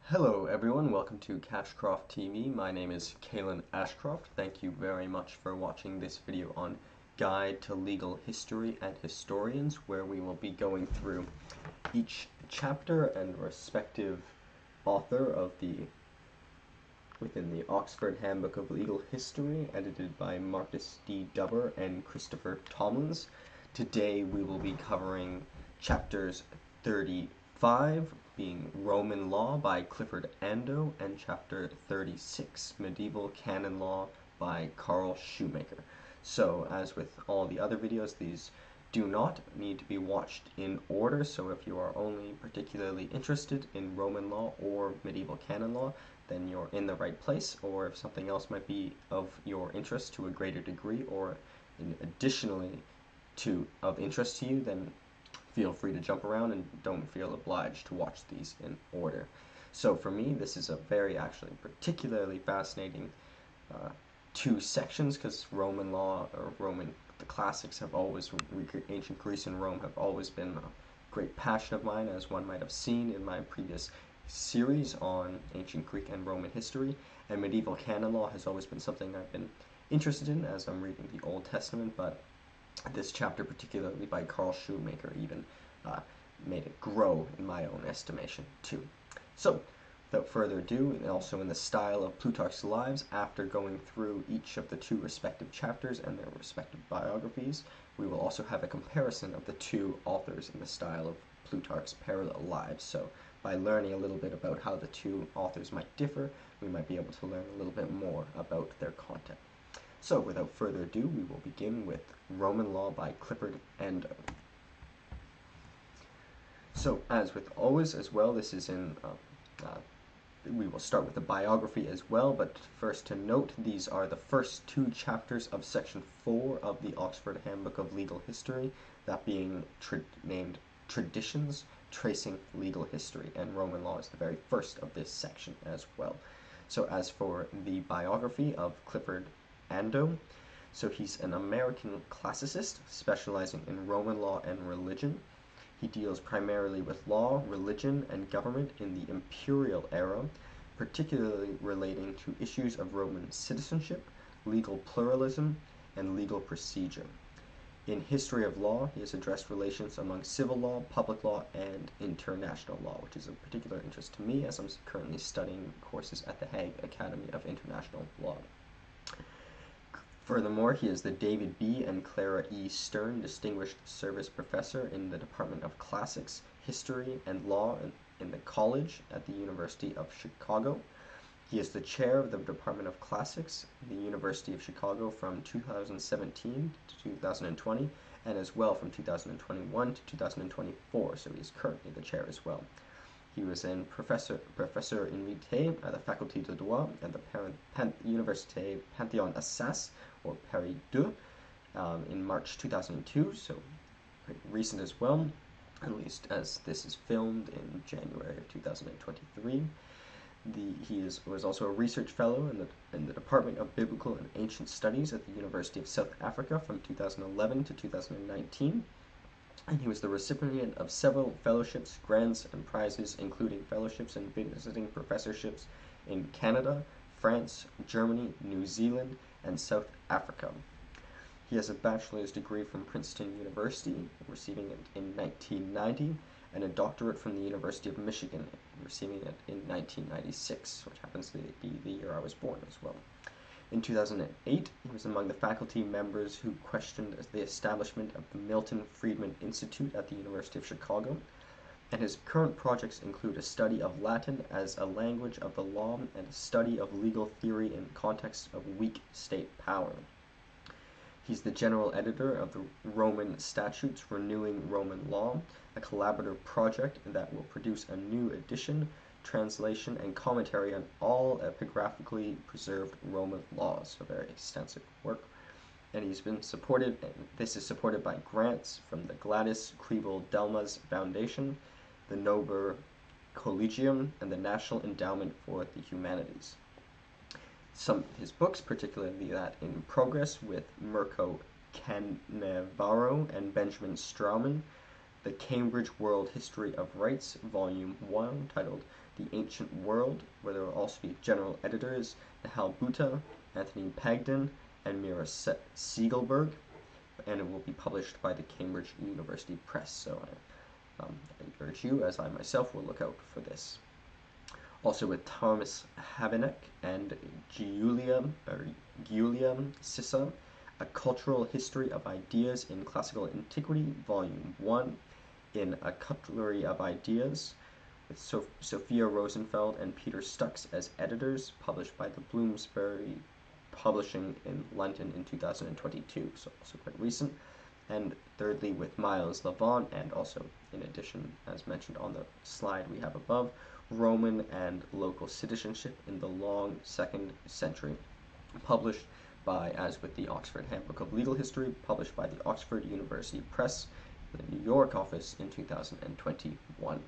Hello everyone, welcome to CashcroftTV. My name is Kalen Ashcroft. Thank you very much for watching this video on Guide to Legal History and Historians, where we will be going through each chapter and respective author of within the Oxford Handbook of Legal History, edited by Marcus D. Dubber and Christopher Tomlins. Today we will be covering chapters 35, being Roman Law by Clifford Ando, and chapter 36, Medieval Canon Law by Karl Shoemaker. So, as with all the other videos, these do not need to be watched in order, so if you are only particularly interested in Roman law or medieval canon law, then you're in the right place, or if something else might be of your interest to a greater degree, or additionally of interest to you, then feel free to jump around and don't feel obliged to watch these in order. So for me, this is a very particularly fascinating two sections, because Roman law, or the classics have always, ancient Greece and Rome have always been a great passion of mine, as one might have seen in my previous series on ancient Greek and Roman history, and medieval canon law has always been something I've been interested in as I'm reading the Old Testament, but this chapter, particularly by Karl Shoemaker, even made it grow in my own estimation too. So, without further ado, and also in the style of Plutarch's Lives, after going through each of the two respective chapters and their respective biographies, we will also have a comparison of the two authors in the style of Plutarch's parallel lives. So, by learning a little bit about how the two authors might differ, we might be able to learn a little bit more about their content. So, without further ado, we will begin with Roman Law by Clifford Ando. So, as with always as well, this is in, we will start with the biography as well, but first to note, these are the first two chapters of section 4 of the Oxford Handbook of Legal History, that being named Traditions Tracing Legal History, and Roman Law is the very first of this section as well. So, as for the biography of Clifford Ando, so he's an American classicist specializing in Roman law and religion. He deals primarily with law, religion, and government in the imperial era, particularly relating to issues of Roman citizenship, legal pluralism, and legal procedure. In history of law, he has addressed relations among civil law, public law, and international law, which is of particular interest to me as I'm currently studying courses at the Hague Academy of International Law. Furthermore, he is the David B. and Clara E. Stern Distinguished Service Professor in the Department of Classics, History, and Law in the College at the University of Chicago. He is the chair of the Department of Classics at the University of Chicago from 2017 to 2020, and as well from 2021 to 2024, so he is currently the chair as well. He was a professor invité at the Faculté de Droit at the Université Panthéon-Assas, or Paris 2, in March 2002, so pretty recent as well, at least as this is filmed in January of 2023. He was also a research fellow in the Department of Biblical and Ancient Studies at the University of South Africa from 2011 to 2019. And he was the recipient of several fellowships, grants, and prizes, including fellowships and visiting professorships in Canada, France, Germany, New Zealand, and South Africa. He has a bachelor's degree from Princeton University, receiving it in 1990, and a doctorate from the University of Michigan, receiving it in 1996, which happens to be the year I was born as well. In 2008, he was among the faculty members who questioned the establishment of the Milton Friedman Institute at the University of Chicago, and his current projects include a study of Latin as a language of the law and a study of legal theory in context of weak state power. He's the general editor of the Roman Statutes Renewing Roman Law, a collaborative project that will produce a new edition, translation, and commentary on all epigraphically preserved Roman laws, a very extensive work. And he's been supported, and this is supported by grants from the Gladys Kriebel Delmas Foundation, the Nober Collegium, and the National Endowment for the Humanities. Some of his books, particularly that In Progress with Mirko Cannavaro and Benjamin Straumann, the Cambridge World History of Rights, Volume 1, titled the Ancient World, where there will also be general editors, Nahal Buta, Anthony Pagden, and Mira Siegelberg, and it will be published by the Cambridge University Press. So I urge you, as I myself, will look out for this. Also with Thomas Habeneck and Giulia Sissa, A Cultural History of Ideas in Classical Antiquity, Volume 1, in A Cutlery of Ideas, with Sophia Rosenfeld and Peter Stux as editors, published by the Bloomsbury Publishing in London in 2022, so also quite recent. And thirdly, with Miles Levant, and also, in addition, as mentioned on the slide we have above, Roman and Local Citizenship in the Long 2nd Century, published by, as with the Oxford Handbook of Legal History, published by the Oxford University Press, the New York office in 2021.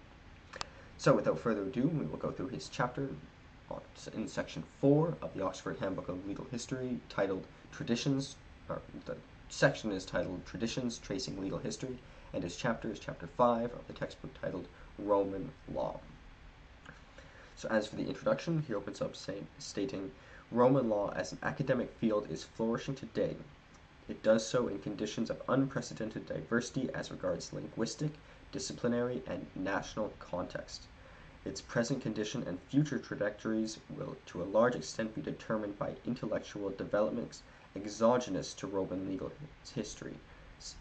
So without further ado, we will go through his chapter in section 4 of the Oxford Handbook of Legal History, titled Traditions, or the section is titled Traditions Tracing Legal History, and his chapter is chapter 5 of the textbook titled Roman Law. So as for the introduction, he opens up stating, Roman law as an academic field is flourishing today. It does so in conditions of unprecedented diversity as regards linguistic, disciplinary, and national context. Its present condition and future trajectories will to a large extent be determined by intellectual developments exogenous to Roman legal history,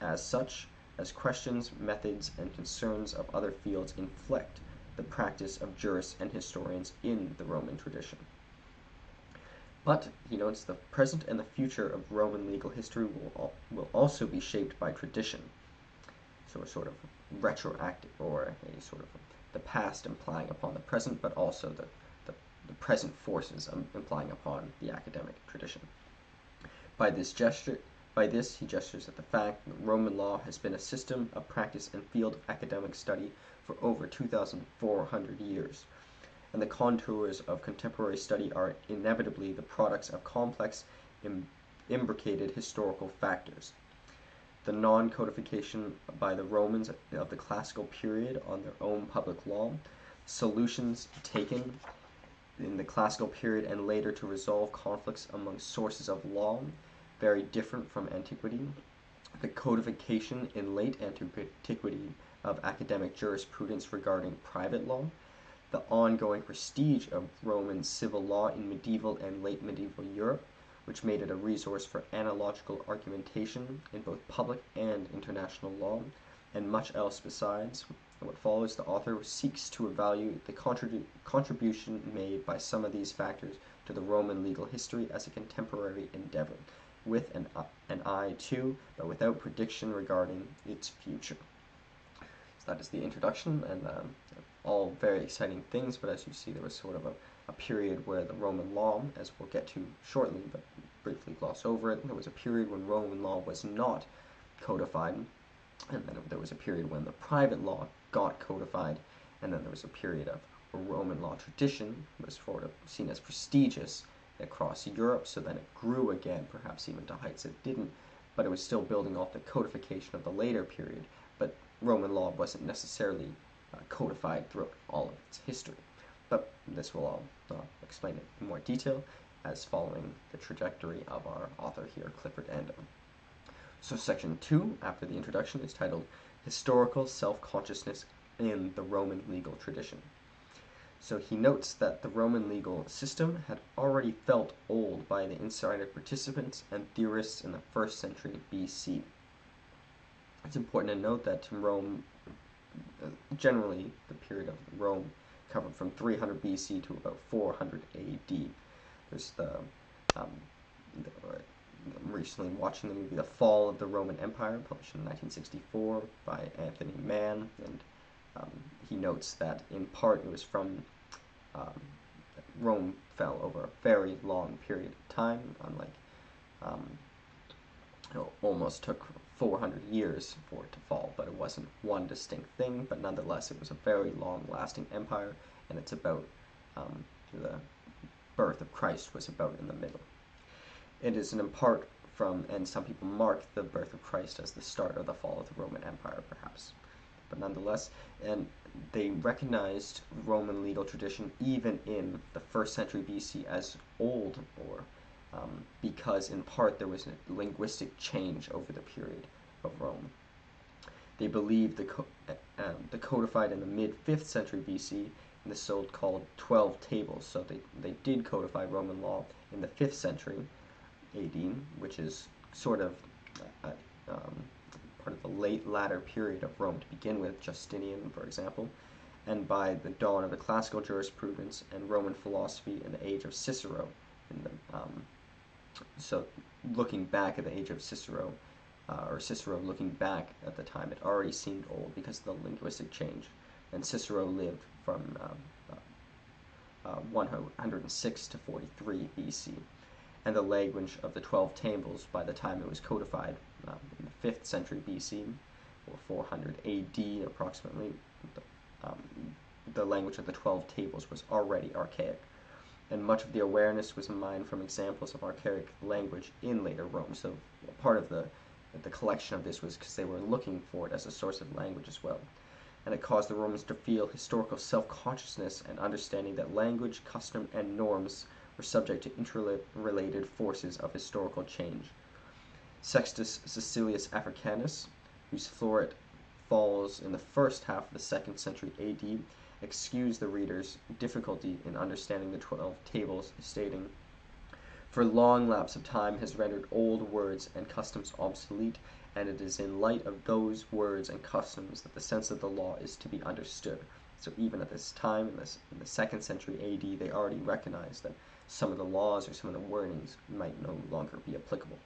as such as questions, methods, and concerns of other fields inflect the practice of jurists and historians in the Roman tradition. But, he notes, the present and the future of Roman legal history will also be shaped by tradition. So a sort of retroactive, or a sort of the past implying upon the present, but also the present forces implying upon the academic tradition. By this, he gestures at the fact that Roman law has been a system of practice and field of academic study for over 2,400 years, and the contours of contemporary study are inevitably the products of complex, imbricated historical factors. The non-codification by the Romans of the classical period on their own public law, solutions taken in the classical period and later to resolve conflicts among sources of law, very different from antiquity, the codification in late antiquity of academic jurisprudence regarding private law, the ongoing prestige of Roman civil law in medieval and late medieval Europe, which made it a resource for analogical argumentation in both public and international law, and much else besides. What follows, the author seeks to evaluate the contribution made by some of these factors to the Roman legal history as a contemporary endeavor, with an eye to, but without prediction regarding its future. So that is the introduction, and all very exciting things, but as you see, there was sort of a period where the Roman law, as we'll get to shortly, but briefly gloss over it, there was a period when Roman law was not codified, and then there was a period when the private law got codified, and then there was a period of Roman law tradition was sort of seen as prestigious across Europe, so then it grew again, perhaps even to heights it didn't, but it was still building off the codification of the later period, but Roman law wasn't necessarily codified throughout all of its history. But this will all explain it in more detail as following the trajectory of our author here, Clifford Ando. So section 2, after the introduction, is titled Historical Self-Consciousness in the Roman Legal Tradition. So he notes that the Roman legal system had already felt old by the insider participants and theorists in the 1st century BC. It's important to note that Rome, generally the period of Rome, covered from 300 BC to about 400 AD. There's I'm recently watching the movie The Fall of the Roman Empire, published in 1964 by Anthony Mann, and he notes that in part it was from Rome fell over a very long period of time, unlike it almost took 400 years for it to fall, but it wasn't one distinct thing, but nonetheless it was a very long-lasting empire, and it's about the birth of Christ was about in the middle. It is in part from, and some people mark the birth of Christ as the start of the fall of the Roman Empire, perhaps. But nonetheless, and they recognized Roman legal tradition even in the 1st century BC as old, or because in part there was a linguistic change over the period of Rome. They believed the codified in the mid-5th century BC in the so-called 12 tables. So they did codify Roman law in the 5th century AD, which is sort of part of the latter period of Rome to begin with, Justinian, for example, and by the dawn of the classical jurisprudence and Roman philosophy in the age of Cicero. So looking back at the age of Cicero, or Cicero looking back at the time, it already seemed old because of the linguistic change. And Cicero lived from 106 to 43 BC. And the language of the 12 tables, by the time it was codified in the 5th century BC, or 400 AD approximately, the language of the 12 tables was already archaic. And much of the awareness was mined from examples of archaic language in later Rome. So part of the collection of this was because they were looking for it as a source of language as well. And it caused the Romans to feel historical self-consciousness and understanding that language, custom, and norms were subject to interrelated forces of historical change. Sextus Cecilius Africanus, whose floret falls in the first half of the 2nd century AD, excused the reader's difficulty in understanding the 12 tables, stating, "For long lapse of time has rendered old words and customs obsolete, and it is in light of those words and customs that the sense of the law is to be understood." So even at this time, in the 2nd century AD, they already recognized that some of the laws or some of the wordings might no longer be applicable.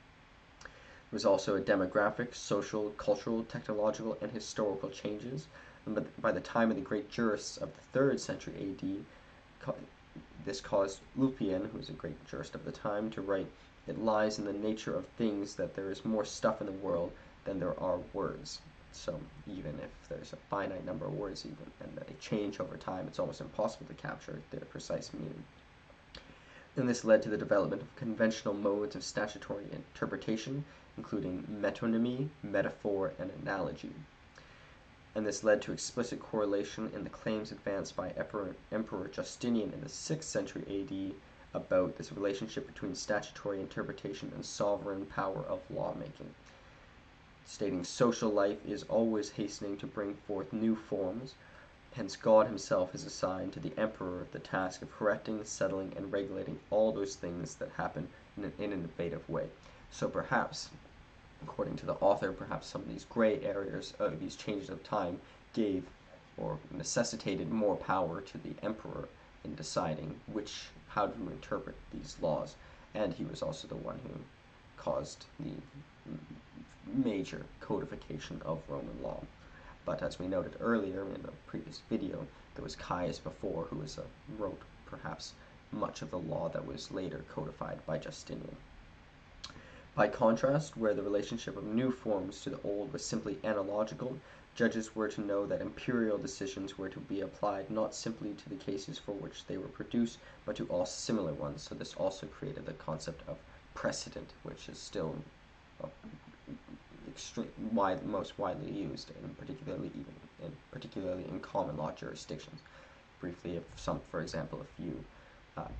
There was also a demographic, social, cultural, technological, and historical changes. But by the time of the great jurists of the 3rd century AD, this caused Lupian, who was a great jurist of the time, to write, "It lies in the nature of things that there is more stuff in the world than there are words." So even if there's a finite number of words and they change over time, it's almost impossible to capture their precise meaning. And this led to the development of conventional modes of statutory interpretation, including metonymy, metaphor, and analogy. And this led to explicit correlation in the claims advanced by Emperor Justinian in the 6th century AD about this relationship between statutory interpretation and sovereign power of lawmaking, stating social life is always hastening to bring forth new forms, hence God himself has assigned to the emperor the task of correcting, settling, and regulating all those things that happen in an innovative way. So perhaps, according to the author, perhaps some of these gray areas, these changes of time, gave or necessitated more power to the emperor in deciding how to interpret these laws. And he was also the one who caused the major codification of Roman law. But as we noted earlier in the previous video, there was Caius before, who wrote perhaps much of the law that was later codified by Justinian. By contrast, where the relationship of new forms to the old was simply analogical, judges were to know that imperial decisions were to be applied not simply to the cases for which they were produced, but to all similar ones. So this also created the concept of precedent, which is still most widely used, and particularly in common law jurisdictions. Briefly, for example, if you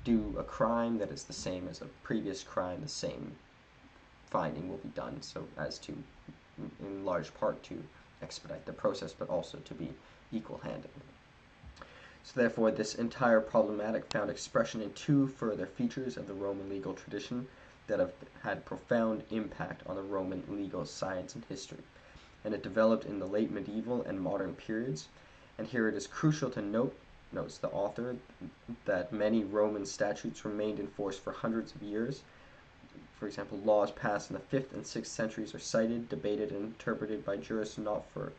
do a crime that is the same as a previous crime, the same finding will be done, so as to, in large part, to expedite the process, but also to be equal-handed. So therefore, this entire problematic found expression in two further features of the Roman legal tradition that have had profound impact on the Roman legal science and history. And it developed in the late medieval and modern periods. And here it is crucial to notes the author, that many Roman statutes remained in force for hundreds of years. For example, laws passed in the 5th and 6th centuries are cited, debated, and interpreted by jurists not for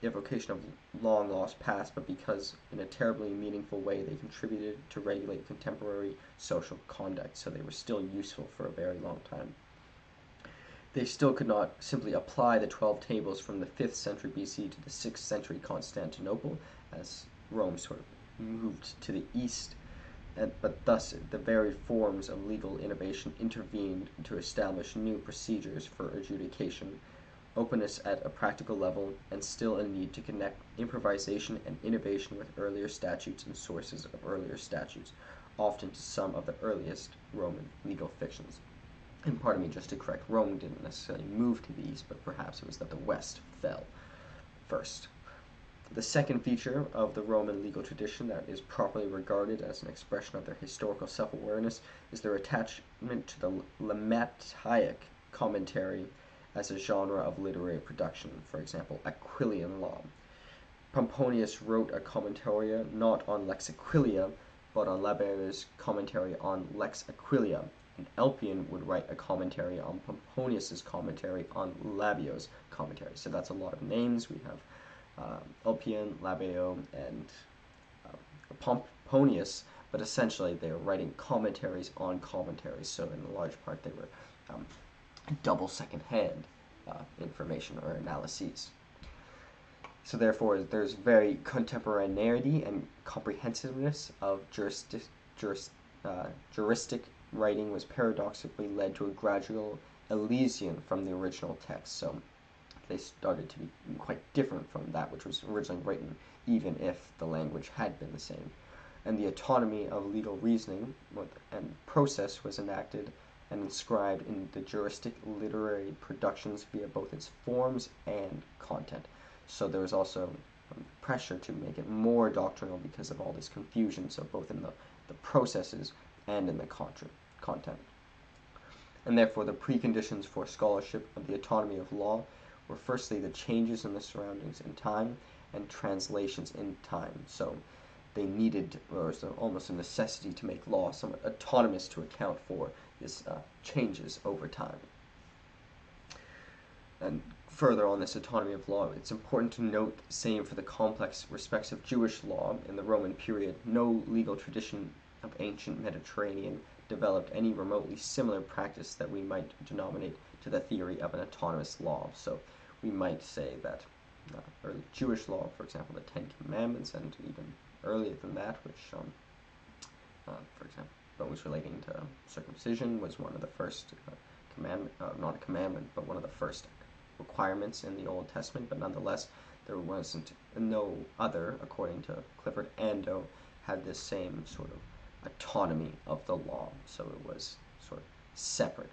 evocation of long laws past, but because in a terribly meaningful way they contributed to regulate contemporary social conduct, so they were still useful for a very long time. They still could not simply apply the 12 tables from the 5th century BC to the 6th century Constantinople, as Rome sort of moved to the east, but thus the very forms of legal innovation intervened to establish new procedures for adjudication, openness at a practical level, and still a need to connect improvisation and innovation with earlier statutes and sources of earlier statutes, often to some of the earliest Roman legal fictions. And pardon me, just to correct, Rome didn't necessarily move to the east, but perhaps it was that the west fell first. The second feature of the Roman legal tradition that is properly regarded as an expression of their historical self-awareness is their attachment to the lemmataic commentary as a genre of literary production, for example, Aquilian law. Pomponius wrote a commentaria not on Lex Aquilia, but on Labeius's commentary on Lex Aquilia, and Elpian would write a commentary on Pomponius's commentary on Labio's commentary. So that's a lot of names. We have Elpian, Labeo, and Pomponius, but essentially they were writing commentaries on commentaries, so in large part they were double second-hand information or analyses. So therefore there's very contemporaneity and comprehensiveness of juristic writing was paradoxically led to a gradual elision from the original text. So they started to be quite different from that which was originally written, even if the language had been the same. And the autonomy of legal reasoning and process was enacted and inscribed in the juristic literary productions via both its forms and content. So there was also pressure to make it more doctrinal because of all this confusion, so both in the processes and in the content. And therefore the preconditions for scholarship of the autonomy of law were firstly the changes in the surroundings in time and translations in time. So they needed, or it was almost a necessity to make law somewhat autonomous to account for this changes over time. And further on this autonomy of law, it's important to note the same for the complex respects of Jewish law in the Roman period. No legal tradition of ancient Mediterranean developed any remotely similar practice that we might denominate to the theory of an autonomous law. So we might say that early Jewish law, for example, the Ten Commandments, and even earlier than that, which, for example, those relating to circumcision was one of the first not a commandment, but one of the first requirements in the Old Testament, but nonetheless, there wasn't no other, according to Clifford Ando, had this same sort of autonomy of the law, so it was sort of separate.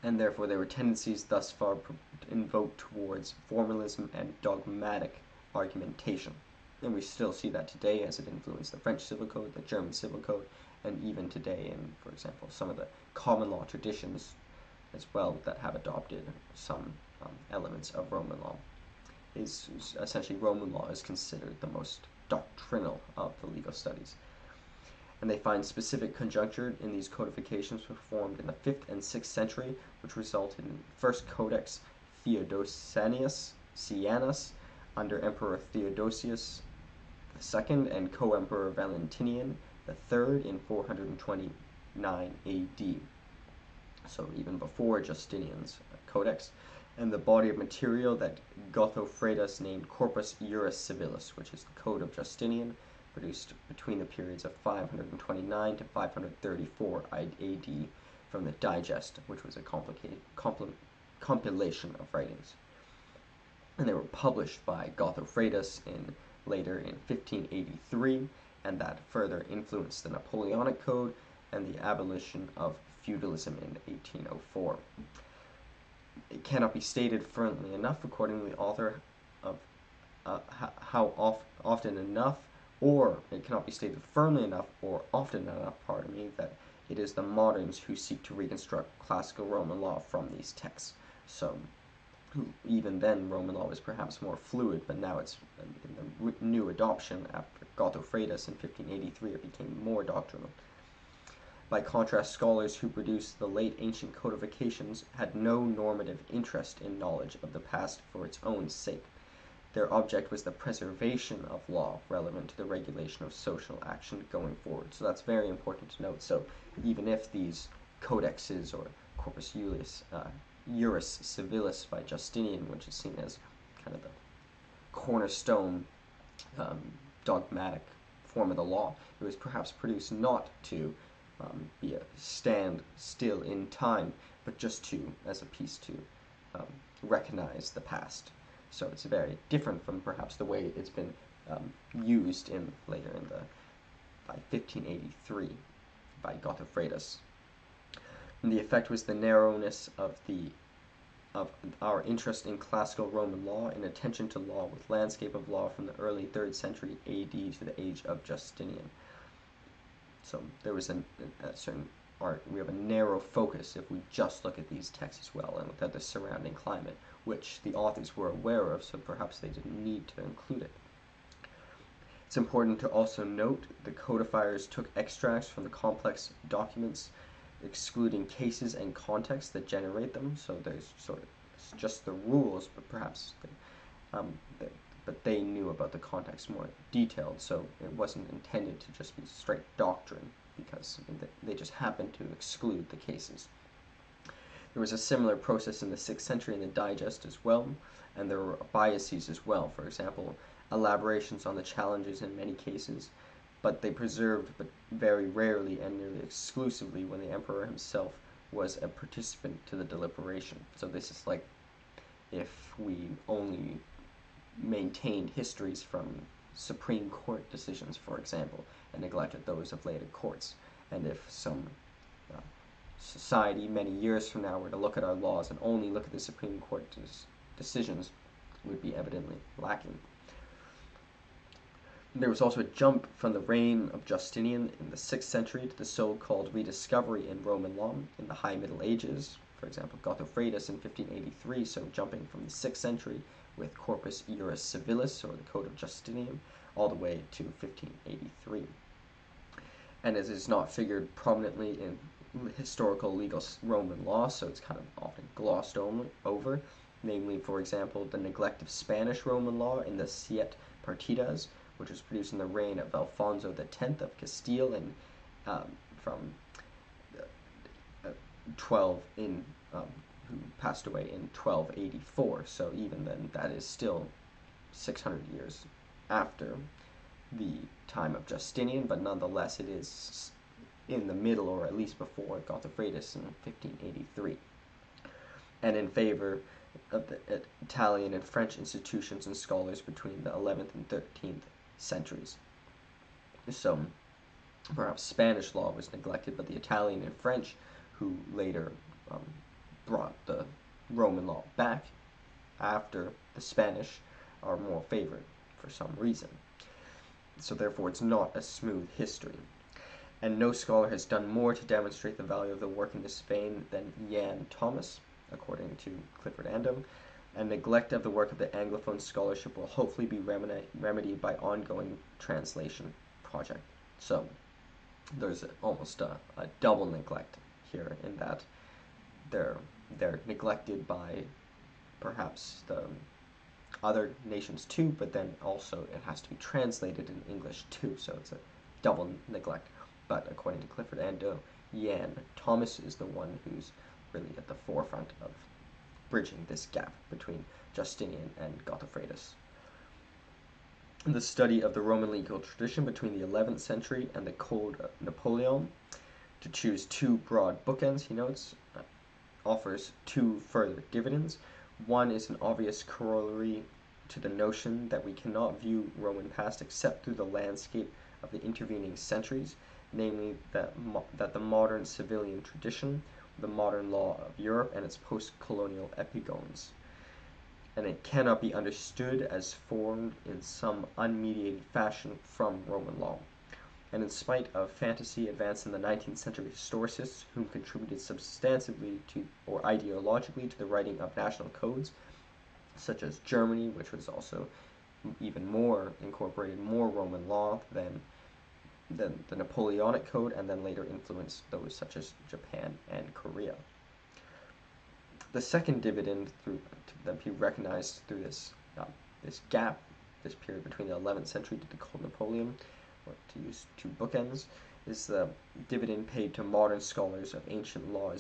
And therefore there were tendencies thus far invoked towards formalism and dogmatic argumentation. And we still see that today as it influenced the French Civil Code, the German Civil Code, and even today in, for example, some of the common law traditions as well that have adopted some elements of Roman law. Essentially Roman law is considered the most doctrinal of the legal studies. And they find specific conjuncture in these codifications performed in the 5th and 6th century, which resulted in the first Codex Theodosianus under Emperor Theodosius II and co-emperor Valentinian III in 429 AD. So even before Justinian's codex, and the body of material that Gothofredus named Corpus Juris Civilis, which is the Code of Justinian, produced between the periods of 529 to 534 AD from the Digest, which was a complicated compilation of writings. And they were published by Gothofredus later in 1583, and that further influenced the Napoleonic Code and the abolition of feudalism in 1804. It cannot be stated firmly enough, according to the author, of how often enough, or it cannot be stated firmly enough or often enough, pardon me, that it is the moderns who seek to reconstruct classical Roman law from these texts. So even then Roman law was perhaps more fluid, but now it's in the new adoption after Gothofredus in 1583 it became more doctrinal. By contrast, scholars who produced the late ancient codifications had no normative interest in knowledge of the past for its own sake. Their object was the preservation of law relevant to the regulation of social action going forward. So that's very important to note. So even if these codexes or Corpus Juris Civilis by Justinian, which is seen as kind of the cornerstone dogmatic form of the law, it was perhaps produced not to be a stand still in time, but just as a piece to recognize the past. So it's very different from perhaps the way it's been used in later in the by 1583 by Godofredus. And the effect was the narrowness of our interest in classical Roman law and attention to law with landscape of law from the early 3rd century AD to the age of Justinian. So there was a certain art. We have a narrow focus if we just look at these texts as well and look at the surrounding climate, which the authors were aware of, so perhaps they didn't need to include it. It's important to also note the codifiers took extracts from the complex documents, excluding cases and context that generate them. So there's sort of just the rules, but perhaps but they knew about the context more detailed. So it wasn't intended to just be straight doctrine, because they just happened to exclude the cases. There was a similar process in the 6th century in the Digest as well, and there were biases as well. For example, elaborations on the challenges in many cases, but they preserved, but very rarely and nearly exclusively when the emperor himself was a participant to the deliberation. So this is like if we only maintained histories from Supreme Court decisions, for example, and neglected those of later courts. And if some society many years from now were to look at our laws and only look at the Supreme Court decisions, it would be evidently lacking. There was also a jump from the reign of Justinian in the 6th century to the so-called rediscovery in Roman law in the High Middle Ages. For example, Godofredus in 1583, so jumping from the 6th century with Corpus Juris Civilis, or the Code of Justinian, all the way to 1583. And it is not figured prominently in historical legal Roman law, so it's kind of often glossed over. Namely, for example, the neglect of Spanish Roman law in the Siete Partidas, which was produced in the reign of Alfonso X of Castile in from 12 in who passed away in 1284. So even then, that is still 600 years after the time of Justinian, but nonetheless it is in the middle, or at least before Godofredus in 1583. And in favor of the Italian and French institutions and scholars between the 11th and 13th centuries. So perhaps Spanish law was neglected, but the Italian and French, who later brought the Roman law back after the Spanish, are more favored for some reason. So therefore it's not a smooth history. And no scholar has done more to demonstrate the value of the work in this vein than Jan Thomas, according to Clifford Ando. And neglect of the work of the Anglophone scholarship will hopefully be remedied by ongoing translation project. So there's almost a double neglect here, in that they're neglected by perhaps the other nations too, but then also it has to be translated in English too, so it's a double neglect. But according to Clifford Ando, Jan Thomas is the one who's really at the forefront of bridging this gap between Justinian and Godofredus. The study of the Roman legal tradition between the 11th century and the Code of Napoleon, to choose two broad bookends, he notes, offers two further dividends. One is an obvious corollary to the notion that we cannot view Roman past except through the landscape of the intervening centuries, namely that the modern civilian tradition, the modern law of Europe, and its post-colonial epigones. And it cannot be understood as formed in some unmediated fashion from Roman law. And in spite of fantasy advanced in the 19th century historicists, whom contributed substantively to, or ideologically, to the writing of national codes, such as Germany, which was also even more incorporated more Roman law than the Napoleonic Code, and then later influenced those such as Japan and Korea. The second dividend that be recognized through this gap, this period between the 11th century to the Code of Napoleon, or to use two bookends, is the dividend paid to modern scholars of ancient law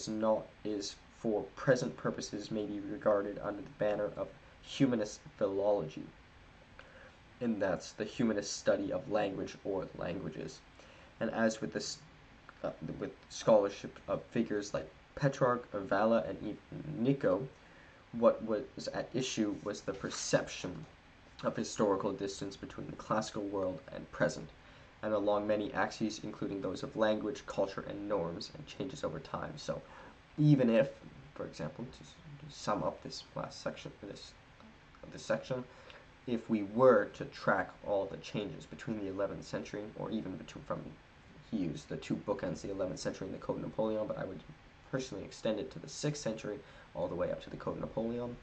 is for present purposes may be regarded under the banner of humanist philology, and that's the humanist study of language or languages. And as with this, with scholarship of figures like Petrarch, Vala, and even Nico, what was at issue was the perception of historical distance between the classical world and present, and along many axes, including those of language, culture, and norms, and changes over time. So even if, for example, to sum up this last section, this section, if we were to track all the changes between the 11th century, or even from, he used the two bookends, the 11th century and the Code of Napoleon, but I would personally extend it to the 6th century, all the way up to the Code of Napoleon.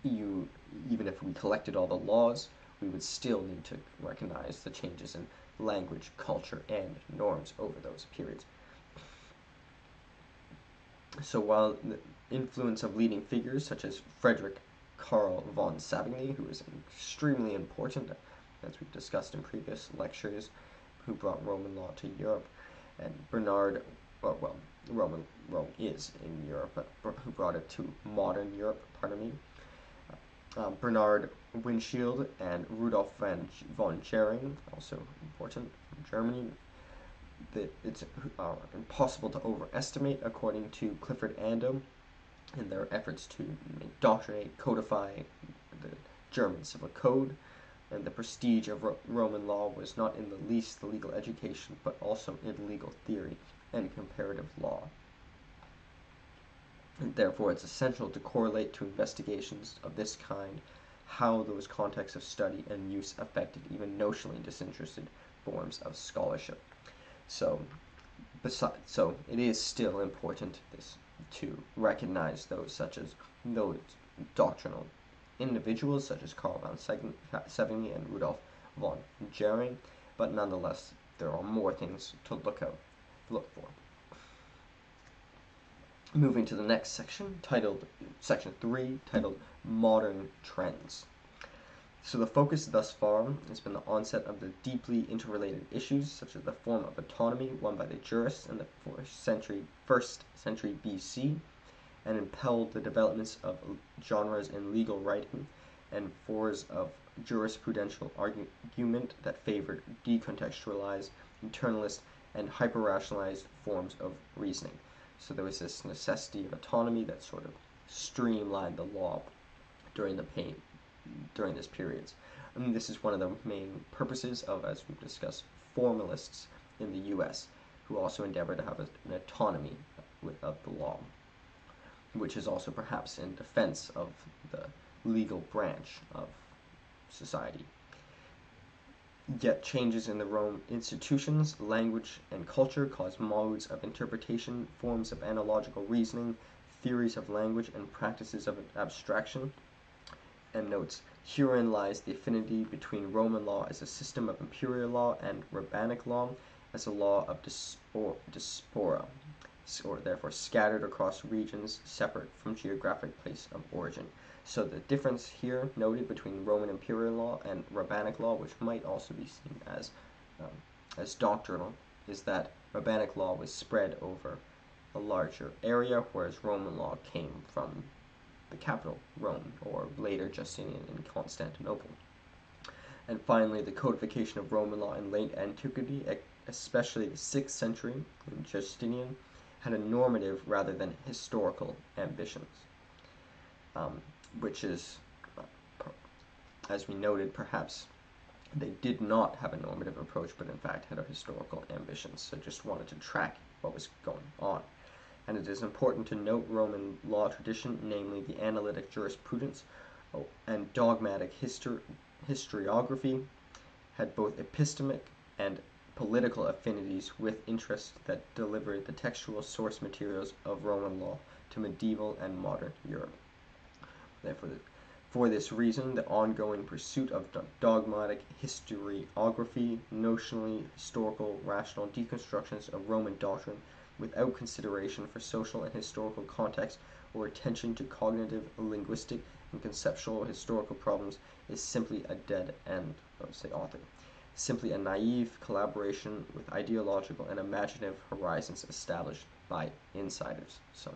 Even if we collected all the laws, we would still need to recognize the changes in language, culture, and norms over those periods. So while the influence of leading figures such as Frederick Karl von Savigny, who is extremely important, as we've discussed in previous lectures, who brought Roman law to Europe, and Rome is in Europe, but who brought it to modern Europe, Bernard Windschild and Rudolf von Schering, also important from Germany. It's impossible to overestimate, according to Clifford Ando, in their efforts to indoctrinate, codify the German civil code. And the prestige of Roman law was not in the least the legal education, but also in legal theory and comparative law. And therefore, it's essential to correlate to investigations of this kind how those contexts of study and use affected even notionally disinterested forms of scholarship. So it is still important to recognize those doctrinal individuals such as Karl von Savigny and Rudolf von Schering, but nonetheless there are more things to look for. Moving to the next section, section 3, titled Modern Trends. So the focus thus far has been the onset of the deeply interrelated issues, such as the form of autonomy won by the Juris in the 1st century BC, and impelled the developments of genres in legal writing and forms of jurisprudential argument that favored decontextualized, internalist, and hyper-rationalized forms of reasoning. So there was this necessity of autonomy that sort of streamlined the law during this period. And this is one of the main purposes of, as we've discussed, formalists in the U.S., who also endeavor to have an autonomy of the law, which is also perhaps in defense of the legal branch of society. Yet changes in the Rome institutions, language, and culture cause modes of interpretation, forms of analogical reasoning, theories of language, and practices of abstraction. Endnotes: herein lies the affinity between Roman law as a system of imperial law and rabbinic law as a law of diaspora, or therefore scattered across regions separate from geographic place of origin. So the difference here noted between Roman imperial law and rabbinic law, which might also be seen as doctrinal, is that rabbinic law was spread over a larger area, whereas Roman law came from the capital, Rome, or later Justinian in Constantinople. And finally, the codification of Roman law in late antiquity, especially the 6th century in Justinian, had a normative rather than historical ambitions, which is, as we noted, perhaps they did not have a normative approach, but in fact had a historical ambitions. So just wanted to track what was going on. And it is important to note Roman law tradition, namely the analytic jurisprudence and dogmatic historiography, had both epistemic and political affinities with interests that delivered the textual source materials of Roman law to medieval and modern Europe. Therefore, for this reason, the ongoing pursuit of dogmatic historiography, notionally historical, rational deconstructions of Roman doctrine without consideration for social and historical context or attention to cognitive, linguistic, and conceptual historical problems is simply a dead end, simply a naive collaboration with ideological and imaginative horizons established by insiders. So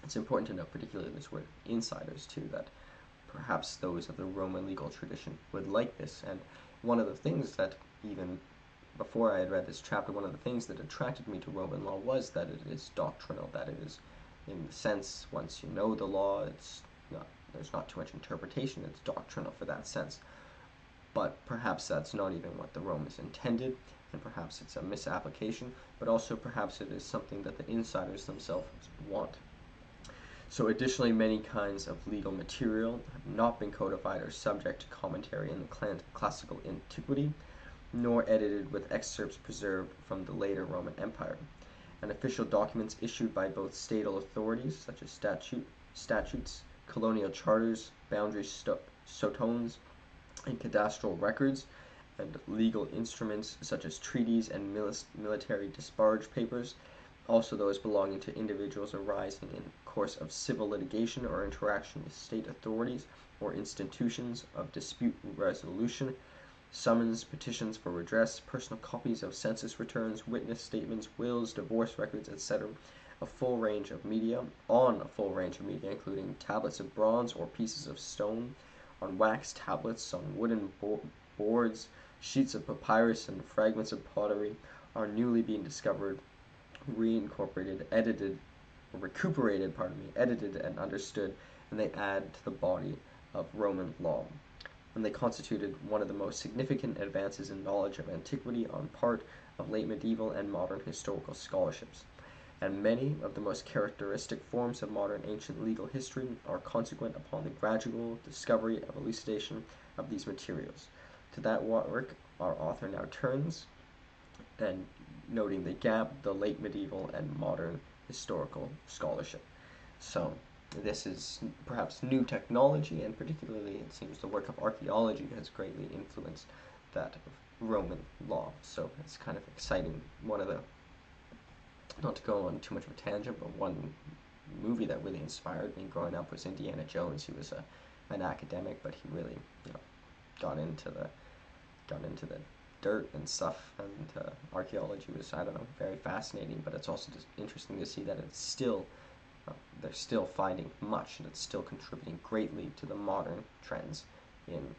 it's important to note, particularly this word insiders too, that perhaps those of the Roman legal tradition would like this. And one of the things that, even before I had read this chapter, one of the things that attracted me to Roman law was that it is doctrinal, that it is, in the sense, once you know the law, it's there's not too much interpretation. It's doctrinal for that sense. But perhaps that's not even what the Romans intended, and perhaps it's a misapplication, but also perhaps it is something that the insiders themselves want. So additionally, many kinds of legal material have not been codified or subject to commentary in the classical antiquity, nor edited with excerpts preserved from the later Roman Empire. And official documents issued by both statal authorities, such as statutes, colonial charters, boundary stones, and cadastral records, and legal instruments such as treaties and military disbarge papers, also those belonging to individuals arising in course of civil litigation or interaction with state authorities or institutions of dispute resolution, summons, petitions for redress, personal copies of census returns, witness statements, wills, divorce records, etc., a full range of media, including tablets of bronze or pieces of stone, on wax tablets, on wooden boards, sheets of papyrus, and fragments of pottery, are newly being discovered, reincorporated, edited and understood, and they add to the body of Roman law. And they constituted one of the most significant advances in knowledge of antiquity on part of late medieval and modern historical scholarships. And many of the most characteristic forms of modern ancient legal history are consequent upon the gradual discovery of elucidation of these materials. To that work our author now turns, and noting the gap, the late medieval and modern historical scholarship. So this is perhaps new technology, and particularly it seems the work of archaeology has greatly influenced that of Roman law. So it's kind of exciting. One of the, not to go on too much of a tangent, but one movie that really inspired me growing up was Indiana Jones. He was an academic, but he really, got into the dirt and stuff, and archaeology was, I don't know, very fascinating, but it's also just interesting to see that it's still, they're still finding much, and it's still contributing greatly to the modern trends in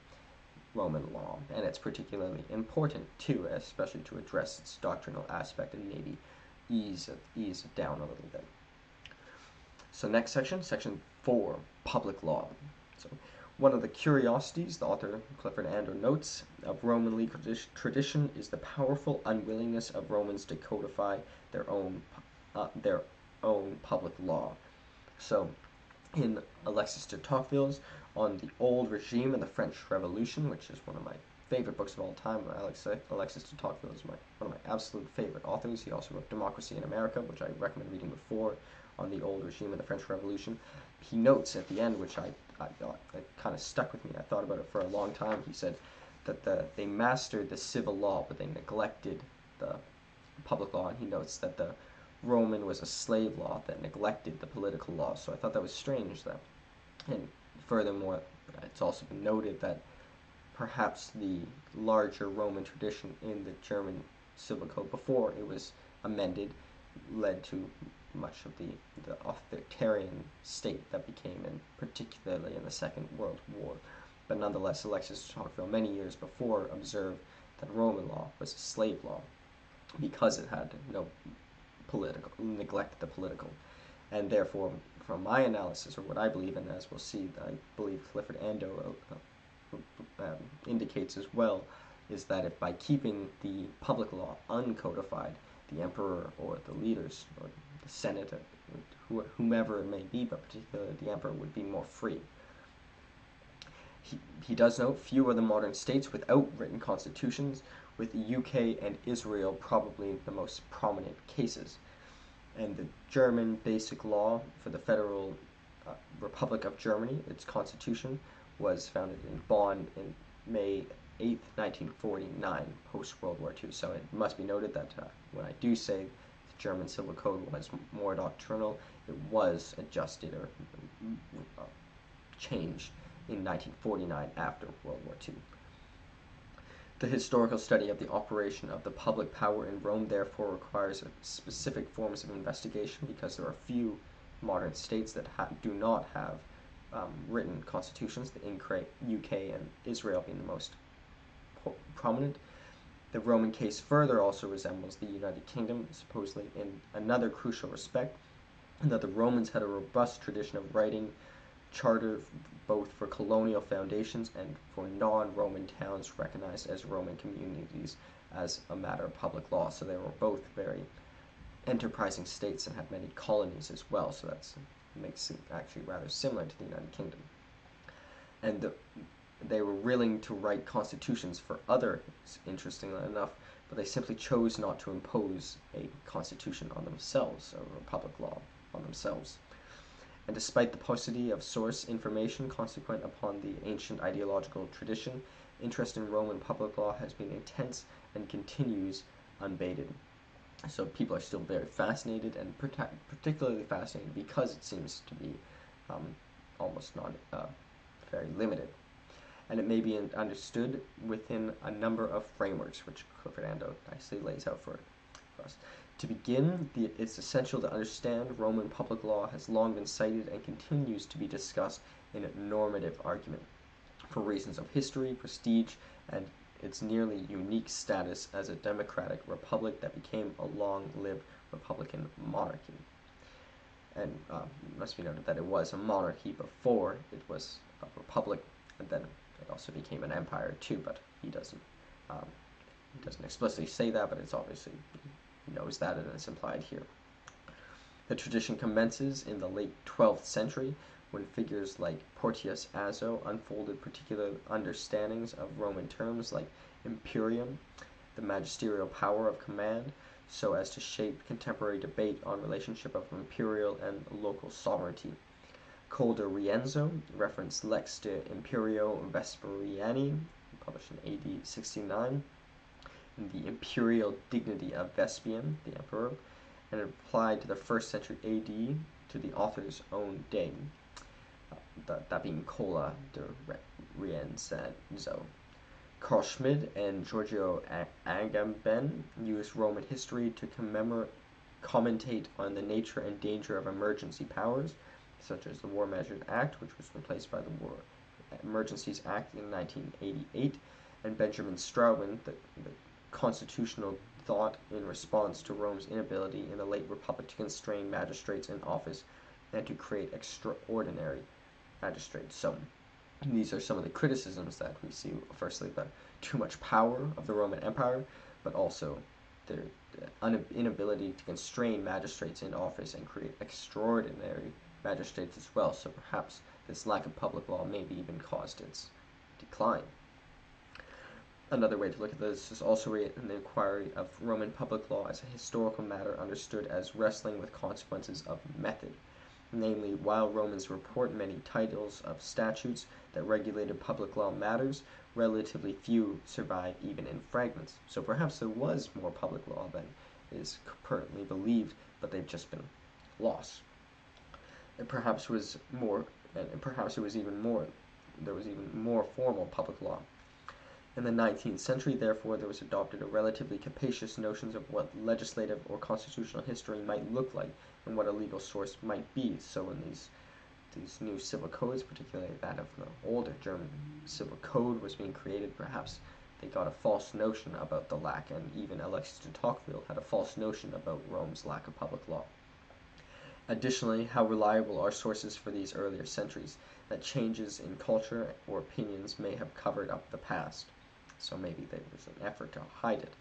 Roman law, and it's particularly important too, especially to address its doctrinal aspect and maybe ease it down a little bit. So next section 4, public law. So one of the curiosities, the author Clifford Ando notes, of Roman legal tradition is the powerful unwillingness of Romans to codify their own public law. So in Alexis de Tocqueville's On the Old Regime and the French Revolution, which is one of my favorite books of all time, Alexis de Tocqueville is one of my absolute favorite authors. He also wrote Democracy in America, which I recommend reading before On the Old Regime and the French Revolution. He notes at the end, which I kind of stuck with me, I thought about it for a long time, he said that they mastered the civil law, but they neglected the public law, and he notes that the Roman was a slave law that neglected the political law. So I thought that was strange, that, and furthermore, it's also been noted that perhaps the larger Roman tradition in the German civil code before it was amended led to much of the authoritarian state that became, in particularly in the Second World War. But nonetheless, Alexis de Tocqueville many years before observed that Roman law was a slave law because it had no neglected the political. And therefore, from my analysis, or what I believe in, as we'll see, I believe Clifford Ando indicates as well, is that if by keeping the public law uncodified, the emperor or the leaders or the senate, or whomever it may be, but particularly the emperor, would be more free. He does note few are the modern states without written constitutions, with the UK and Israel probably the most prominent cases. And the German basic law for the Federal Republic of Germany, its constitution, was founded in Bonn in May 8th, 1949, post-World War II. So it must be noted that when I do say the German Civil Code was more doctrinal, it was adjusted or changed in 1949 after World War II. The historical study of the operation of the public power in Rome therefore requires specific forms of investigation, because there are few modern states that do not have written constitutions, the UK and Israel being the most prominent. The Roman case further also resembles the United Kingdom, supposedly in another crucial respect, in that the Romans had a robust tradition of writing charter both for colonial foundations and for non-Roman towns recognized as Roman communities as a matter of public law. So they were both very enterprising states and had many colonies as well, so that makes it actually rather similar to the United Kingdom. And they were willing to write constitutions for others, interestingly enough, but they simply chose not to impose a constitution on themselves, or a public law on themselves. And despite the paucity of source information consequent upon the ancient ideological tradition, interest in Roman public law has been intense and continues unabated. So people are still very fascinated, and particularly fascinated because it seems to be almost not very limited. And it may be understood within a number of frameworks, which Clifford Ando nicely lays out for us. To begin, it's essential to understand Roman public law has long been cited and continues to be discussed in a normative argument for reasons of history, prestige, and its nearly unique status as a democratic republic that became a long-lived republican monarchy. And it must be noted that it was a monarchy before it was a republic, and then it also became an empire too, but he doesn't explicitly say that, but it's obviously, he knows that, and it's implied here. The tradition commences in the late 12th century, when figures like Portius Azo unfolded particular understandings of Roman terms like imperium, the magisterial power of command, so as to shape contemporary debate on relationship of imperial and local sovereignty. Colder Rienzo referenced Lex de Imperio Vesperiani, published in AD 69, and the imperial dignity of Vespian, the emperor, and it applied to the 1st century AD to the author's own day, that being Cola de Rienzo. Karl Schmid and Giorgio Agamben used Roman history to commentate on the nature and danger of emergency powers, such as the War Measures Act, which was replaced by the War Emergencies Act in 1988, and Benjamin Strauben, the constitutional thought in response to Rome's inability in the late Republic to constrain magistrates in office and to create extraordinary magistrates. So these are some of the criticisms that we see. Firstly, the too much power of the Roman Empire, but also their inability to constrain magistrates in office and create extraordinary magistrates as well. So perhaps this lack of public law maybe even caused its decline. Another way to look at this is also an inquiry of Roman public law as a historical matter understood as wrestling with consequences of method. Namely, while Romans report many titles of statutes that regulated public law matters, relatively few survive even in fragments. So perhaps there was more public law than is currently believed, but they've just been lost. And perhaps it was even more. There was even more formal public law. In the 19th century, therefore, there was adopted a relatively capacious notions of what legislative or constitutional history might look like and what a legal source might be. So in these new civil codes, particularly that of the older German civil code was being created, perhaps they got a false notion about the lack, and even Alexis de Tocqueville had a false notion about Rome's lack of public law. Additionally, how reliable are sources for these earlier centuries that changes in culture or opinions may have covered up the past? So maybe there was an effort to hide it.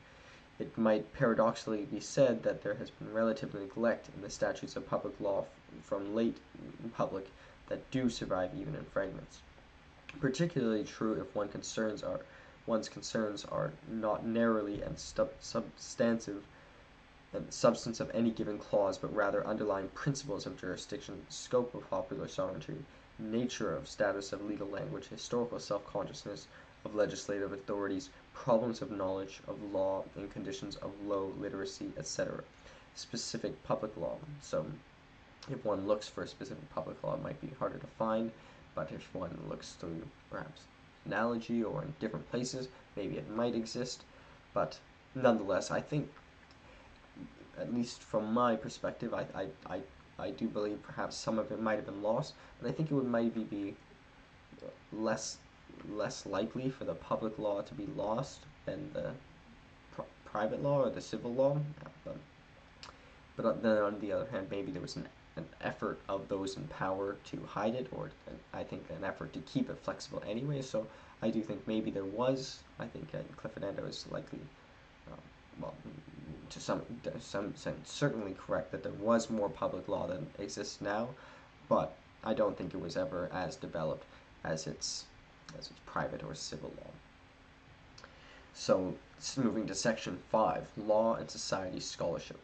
It might paradoxically be said that there has been relative neglect in the statutes of public law from late Republic that do survive even in fragments. Particularly true if one's concerns are not narrowly and substantive and the substance of any given clause, but rather underlying principles of jurisdiction, scope of popular sovereignty, nature of status of legal language, historical self-consciousness of legislative authorities, problems of knowledge of law and conditions of low literacy, etc. Specific public law. So if one looks for a specific public law, it might be harder to find, but if one looks through perhaps analogy or in different places, maybe it might exist. But nonetheless, I think, at least from my perspective, I do believe perhaps some of it might have been lost, but I think it would maybe be less likely for the public law to be lost than the private law or the civil law. But then on the other hand, maybe there was an an effort of those in power to hide it, or I think an effort to keep it flexible anyway. So I do think maybe there was. I think Clifford Ando is likely, um, well, to some sense, certainly correct that there was more public law than exists now, but I don't think it was ever as developed as its private or civil law. So moving to section 5, Law and Society Scholarship.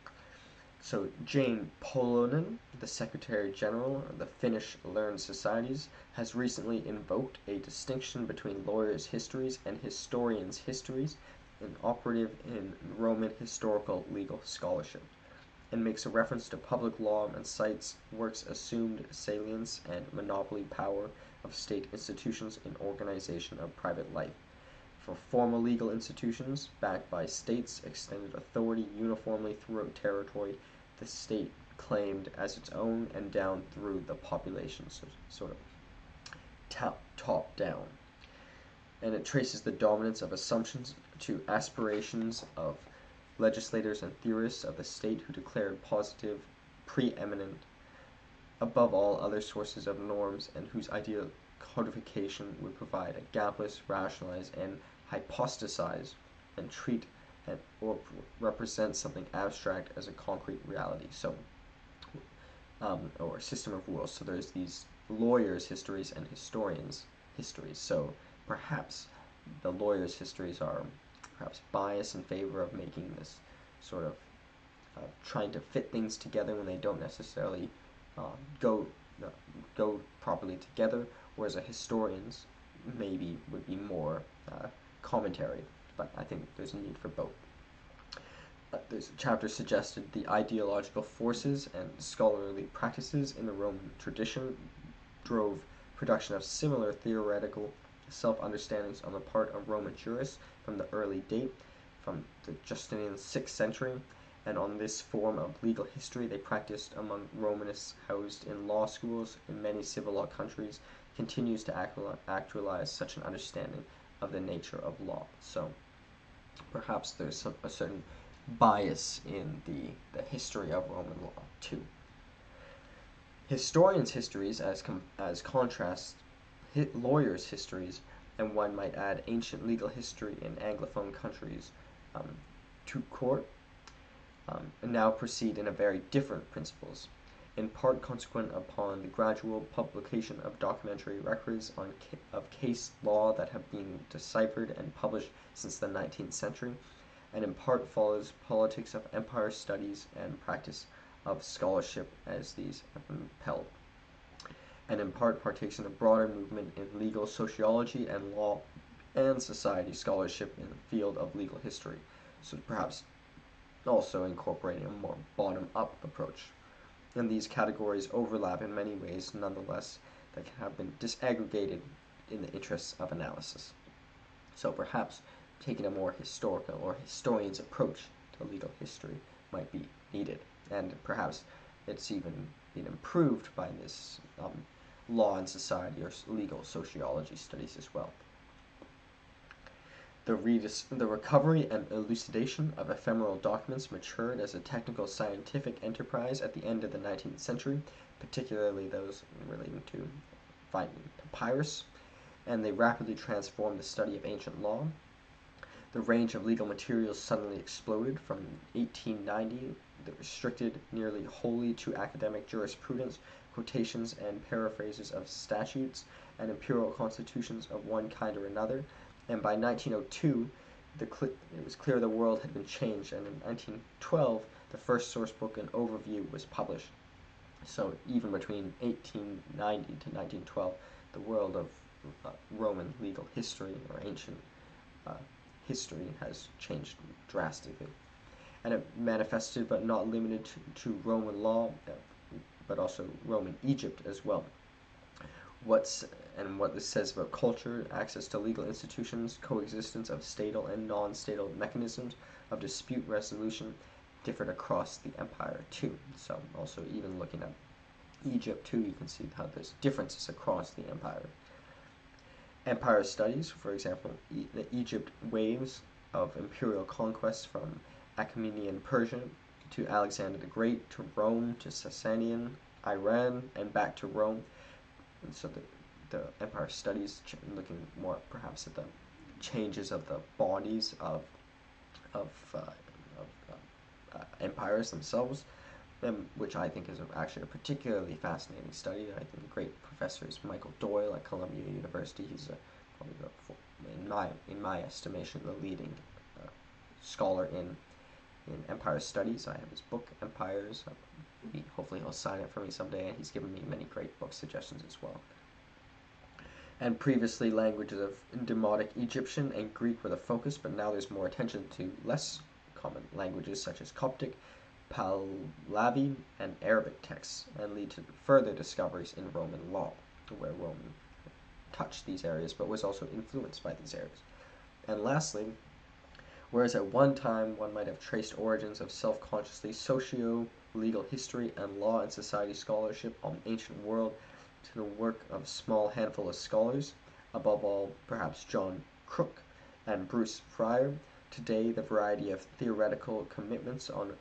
So Jane Polonin, the Secretary General of the Finnish Learned Societies, has recently invoked a distinction between lawyers' histories and historians' histories, an operative in Roman historical legal scholarship, and makes a reference to public law and cites works' assumed salience and monopoly power of state institutions in organization of private life. For formal legal institutions, backed by states' extended authority uniformly throughout territory, the state claimed as its own and down through the population, so sort of top down. And it traces the dominance of assumptions to aspirations of legislators and theorists of the state who declared positive, preeminent, above all other sources of norms, and whose ideal codification would provide a gapless, rationalize, and hypostasize, and treat or represent something abstract as a concrete reality. So, or a system of rules. So there's these lawyers' histories and historians' histories. So perhaps the lawyers' histories are perhaps biased in favor of making this sort of trying to fit things together when they don't necessarily go properly together, whereas a historian's maybe would be more commentary. But I think there's a need for both. This chapter suggested the ideological forces and scholarly practices in the Roman tradition drove production of similar theoretical self-understandings on the part of Roman jurists from the early date, from the Justinian 6th century, and on this form of legal history they practiced among Romanists housed in law schools in many civil law countries continues to actualize such an understanding of the nature of law. So perhaps there's a certain bias in the history of Roman law too. Historians' histories, as contrast lawyers' histories, and one might add ancient legal history in Anglophone countries, to court, and now proceed in a very different principles, in part consequent upon the gradual publication of documentary records of case law that have been deciphered and published since the 19th century, and in part follows politics of empire studies and practice of scholarship as these have been impelled, and in part partakes in a broader movement in legal sociology and law and society scholarship in the field of legal history, so perhaps also incorporating a more bottom-up approach. And these categories overlap in many ways, nonetheless, that can have been disaggregated in the interests of analysis. So perhaps taking a more historical or historian's approach to legal history might be needed, and perhaps it's even been improved by this law and society or legal sociology studies as well. The recovery and elucidation of ephemeral documents matured as a technical scientific enterprise at the end of the 19th century, particularly those relating to finding papyrus, and they rapidly transformed the study of ancient law. The range of legal materials suddenly exploded from 1890, that restricted nearly wholly to academic jurisprudence, quotations and paraphrases of statutes and imperial constitutions of one kind or another, and by 1902 it was clear the world had been changed, and in 1912 the first source book and overview was published. So even between 1890 to 1912, the world of Roman legal history or ancient history has changed drastically, and it manifested but not limited to Roman law, but also Roman Egypt as well. What this says about culture, access to legal institutions, coexistence of statal and non-statal mechanisms of dispute resolution differed across the empire too. So also even looking at Egypt too, you can see how there's differences across the empire. Empire studies, for example, the Egypt waves of imperial conquests from Achaemenid Persia to Alexander the Great to Rome to Sasanian Iran and back to Rome. And so the empire studies, looking more perhaps at the changes of the bodies of, empires themselves, which I think is actually a particularly fascinating study. I think a great professor is Michael Doyle at Columbia University. He's probably, in my estimation, the leading scholar in empire studies. I have his book, Empires. Hopefully he'll sign it for me someday, and he's given me many great book suggestions as well. And previously, languages of Demotic Egyptian and Greek were the focus, but now there's more attention to less common languages such as Coptic, Pahlavi, and Arabic texts, and lead to further discoveries in Roman law, where Rome touched these areas but was also influenced by these areas. And lastly, whereas at one time one might have traced origins of self-consciously socio-legal history and law and society scholarship on the ancient world to the work of a small handful of scholars, above all perhaps John Crook and Bruce Fryer, today the variety of theoretical commitments on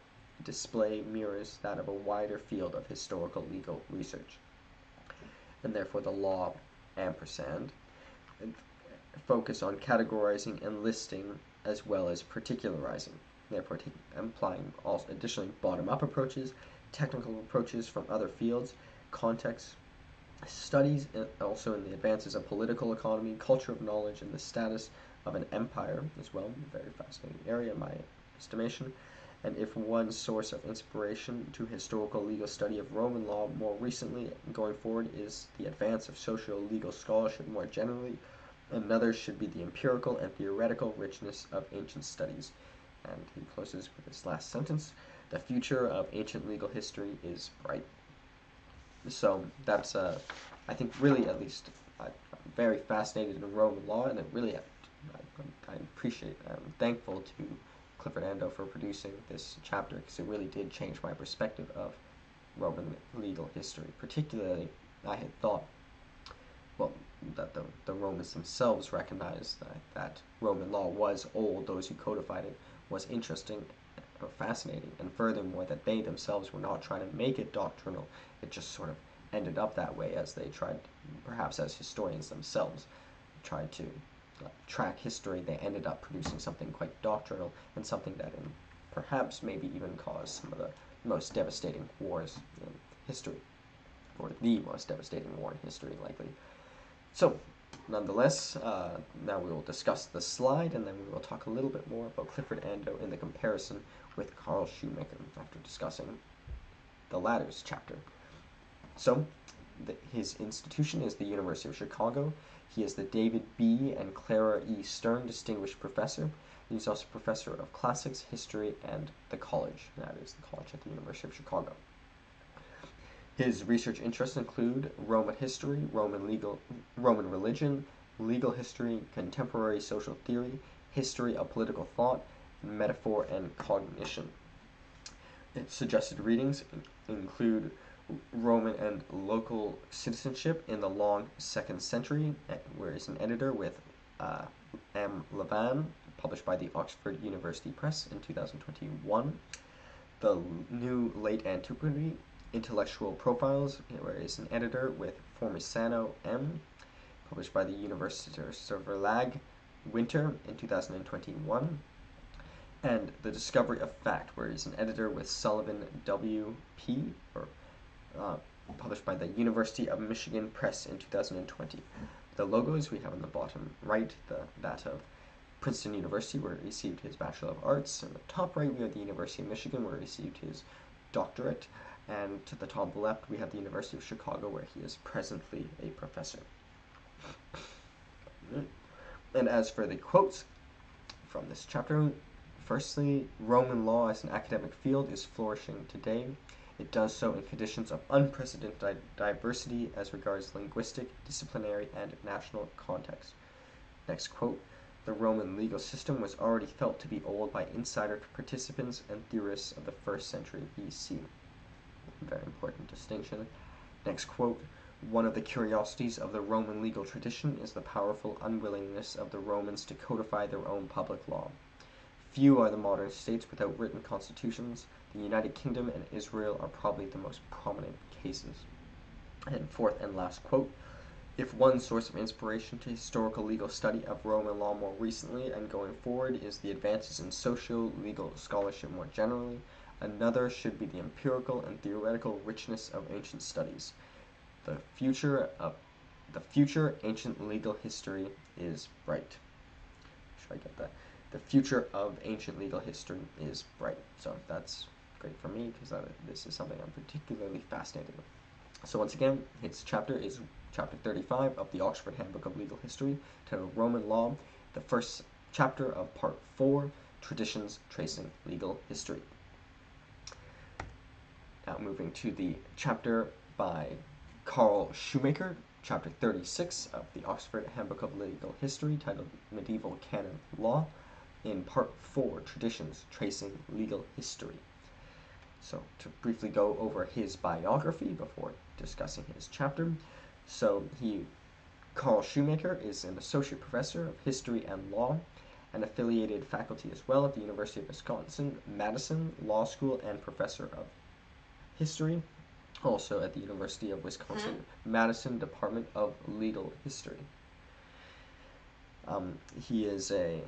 display mirrors that of a wider field of historical legal research. And therefore the law ampersand focus on categorizing and listing as well as particularizing, therefore implying also additionally bottom-up approaches, technical approaches from other fields, contexts, studies also in the advances of political economy, culture of knowledge, and the status of an empire as well, a very fascinating area in my estimation. And if one source of inspiration to historical legal study of Roman law more recently going forward is the advance of socio-legal scholarship more generally, another should be the empirical and theoretical richness of ancient studies. And he closes with this last sentence: the future of ancient legal history is bright. So that's, I think, really, at least, I'm very fascinated in Roman law, and it really, I appreciate, I'm thankful to Clifford Ando for producing this chapter, because it really did change my perspective of Roman legal history. Particularly, I had thought, well, that the Romans themselves recognized that Roman law was old, those who codified it, was interesting or fascinating, and furthermore that they themselves were not trying to make it doctrinal. It just sort of ended up that way as they tried, perhaps as historians themselves tried to track history. They ended up producing something quite doctrinal, and something that perhaps maybe even caused some of the most devastating wars in history, or the most devastating war in history likely. So nonetheless, now we will discuss the slide, and then we will talk a little bit more about Clifford Ando in the comparison with Karl Shoemaker after discussing the latter's chapter. So his institution is the University of Chicago. He is the David B. and Clara E. Stern Distinguished Professor. He's also Professor of Classics, History, and the College. That is the college at the University of Chicago. His research interests include Roman history, Roman religion, legal history, contemporary social theory, history of political thought, metaphor, and cognition. Its suggested readings include Roman and local citizenship in the long 2nd century, where he's an editor with M. Levan, published by the Oxford University Press in 2021. The New Late Antiquity, Intellectual Profiles, where he's an editor with Formisano M., published by the Universitätsverlag Winter in 2021. And The Discovery of Fact, where he's an editor with Sullivan W.P., published by the University of Michigan Press in 2020. The logos we have on the bottom right, that of Princeton University, where he received his Bachelor of Arts. And the top right, we have the University of Michigan, where he received his doctorate. And to the top left, we have the University of Chicago, where he is presently a professor. And as for the quotes from this chapter, firstly, Roman law as an academic field is flourishing today. It does so in conditions of unprecedented diversity as regards linguistic, disciplinary, and national context. Next quote: the Roman legal system was already felt to be old by insider participants and theorists of the 1st century BC. Very important distinction. Next quote: one of the curiosities of the Roman legal tradition is the powerful unwillingness of the Romans to codify their own public law. Few are the modern states without written constitutions. The United Kingdom and Israel are probably the most prominent cases. And fourth and last quote, if one source of inspiration to historical legal study of Roman law more recently and going forward is the advances in socio-legal scholarship more generally, another should be the empirical and theoretical richness of ancient studies. The future ancient legal history is bright. Should I get that? The future of ancient legal history is bright. So that's great for me because this is something I'm particularly fascinated with. So once again, its chapter is chapter 35 of the Oxford Handbook of Legal History, titled Roman Law, the first chapter of part 4, Traditions Tracing Legal History. Now moving to the chapter by Karl Shoemaker, chapter 36 of the Oxford Handbook of Legal History, titled Medieval Canon Law, in part 4, Traditions Tracing Legal History. So to briefly go over his biography before discussing his chapter. So Karl Shoemaker is an associate professor of history and law, an affiliated faculty as well at the University of Wisconsin-Madison Law School, and professor of history, also at the University of Wisconsin-Madison Department of Legal History. He is a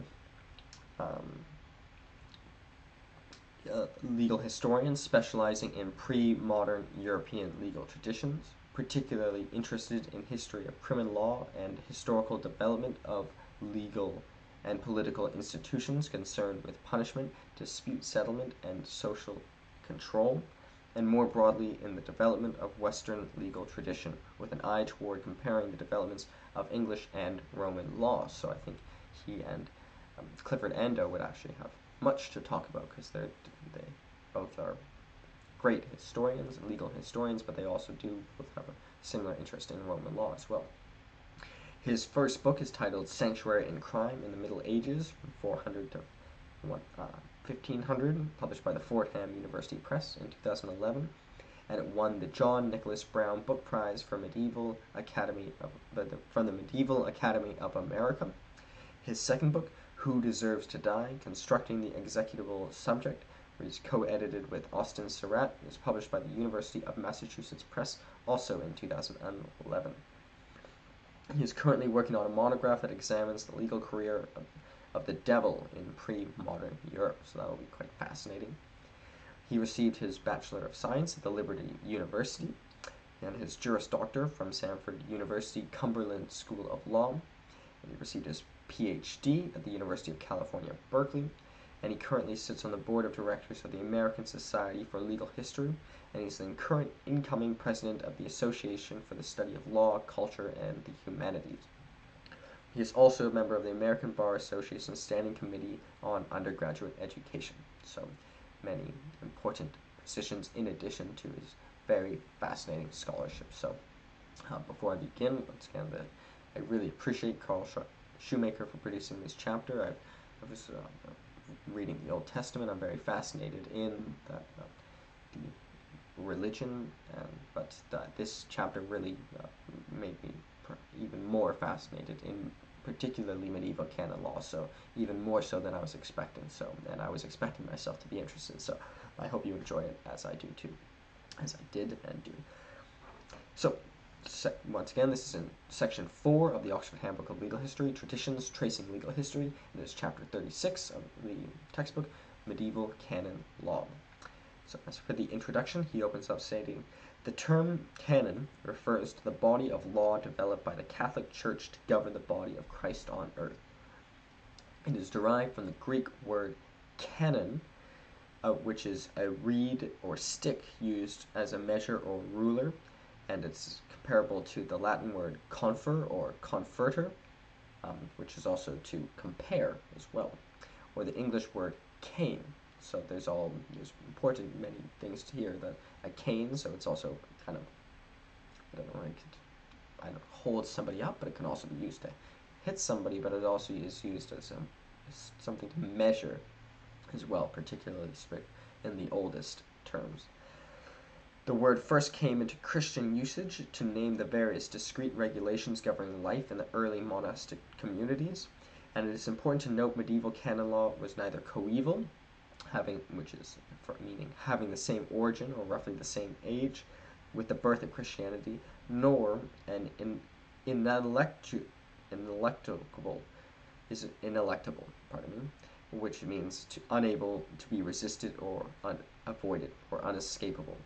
legal historian specializing in pre-modern European legal traditions, particularly interested in history of criminal law and historical development of legal and political institutions concerned with punishment, dispute settlement, and social control, and more broadly in the development of Western legal tradition with an eye toward comparing the developments of English and Roman law. So I think he and Clifford Ando would actually have much to talk about because they both are great historians, legal historians, but they also do both have a similar interest in Roman law as well. His first book is titled Sanctuary and Crime in the Middle Ages, from 400 to 1500, published by the Fordham University Press in 2011, and it won the John Nicholas Brown Book Prize for from the Medieval Academy of America. His second book, Who Deserves to Die? Constructing the Executable Subject, which is co-edited with Austin Surratt, is published by the University of Massachusetts Press, also in 2011. He is currently working on a monograph that examines the legal career of the devil in pre-modern Europe, so that will be quite fascinating. He received his Bachelor of Science at the Liberty University and his Juris Doctor from Samford University Cumberland School of Law, and he received his PhD at the University of California, Berkeley, and he currently sits on the board of directors of the American Society for Legal History, and he's the current incoming president of the Association for the Study of Law, Culture, and the Humanities. He is also a member of the American Bar Association's Standing Committee on Undergraduate Education. So many important positions in addition to his very fascinating scholarship. So before I begin, once again, I really appreciate Karl Shoemaker for producing this chapter. I was reading the Old Testament. I'm very fascinated in that, the religion, but this chapter really made me even more fascinated in particularly medieval canon law, so even more so than I was expecting. So, and I was expecting myself to be interested, so I hope you enjoy it as I do too, as I did and do. So, once again, this is in section 4 of the Oxford Handbook of Legal History, Traditions Tracing Legal History, and this is chapter 36 of the textbook, Medieval Canon Law. So as for the introduction, he opens up stating, the term canon refers to the body of law developed by the Catholic Church to govern the body of Christ on earth. It is derived from the Greek word canon, which is a reed or stick used as a measure or ruler, and it's comparable to the Latin word confer or conferter, which is also to compare as well, or the English word cane. So there's important many things here. That a cane, so it's also kind of, I don't know, hold somebody up, but it can also be used to hit somebody, but it also is used as something to measure as well, particularly in the oldest terms. The word first came into Christian usage to name the various discrete regulations governing life in the early monastic communities, and it is important to note medieval canon law was neither coeval which is meaning having the same origin or roughly the same age with the birth of Christianity, nor an ineluctable is ineluctable, pardon me, which means unable to be resisted or unavoided or unescapable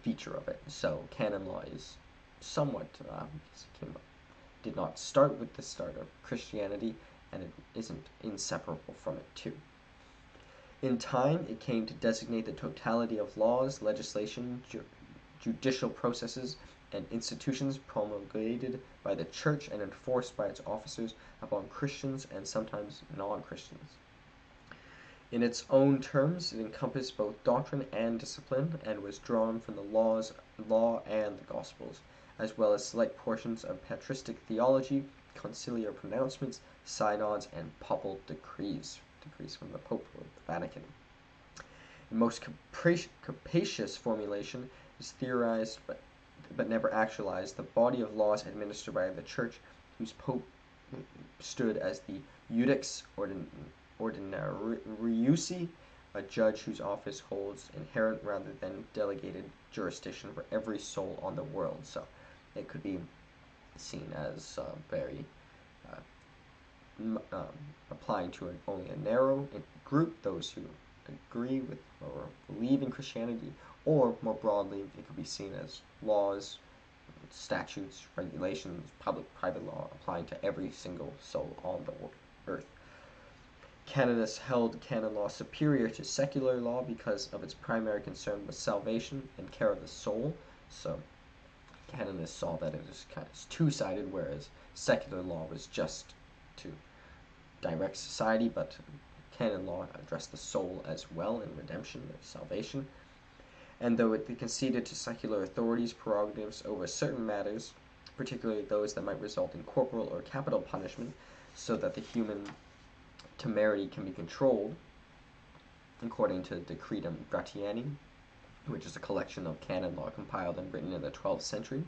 feature of it. So canon law is somewhat did not start with the start of Christianity, and it isn't inseparable from it too. In time, it came to designate the totality of laws, legislation, judicial processes, and institutions promulgated by the Church and enforced by its officers upon Christians and sometimes non-Christians. In its own terms, it encompassed both doctrine and discipline, and was drawn from the law and the Gospels, as well as select portions of patristic theology, conciliar pronouncements, synods, and papal decrees from the Pope or the Vatican. The most capacious formulation is theorized but never actualized, the body of laws administered by the Church, whose Pope stood as the Iudex Ordinariusi, a judge whose office holds inherent rather than delegated jurisdiction for every soul on the world. So it could be seen as very applying to only a narrow group, those who agree with or believe in Christianity, or more broadly, it could be seen as laws, statutes, regulations, private law applying to every single soul on the earth. Canonists held canon law superior to secular law because of its primary concern with salvation and care of the soul. So canonists saw that it was kind of two-sided, whereas secular law was just to direct society, but canon law addressed the soul as well in redemption and salvation. And though it conceded to secular authorities prerogatives over certain matters, particularly those that might result in corporal or capital punishment, so that the human temerity can be controlled, according to Decretum Gratiani, which is a collection of canon law compiled and written in the 12th century,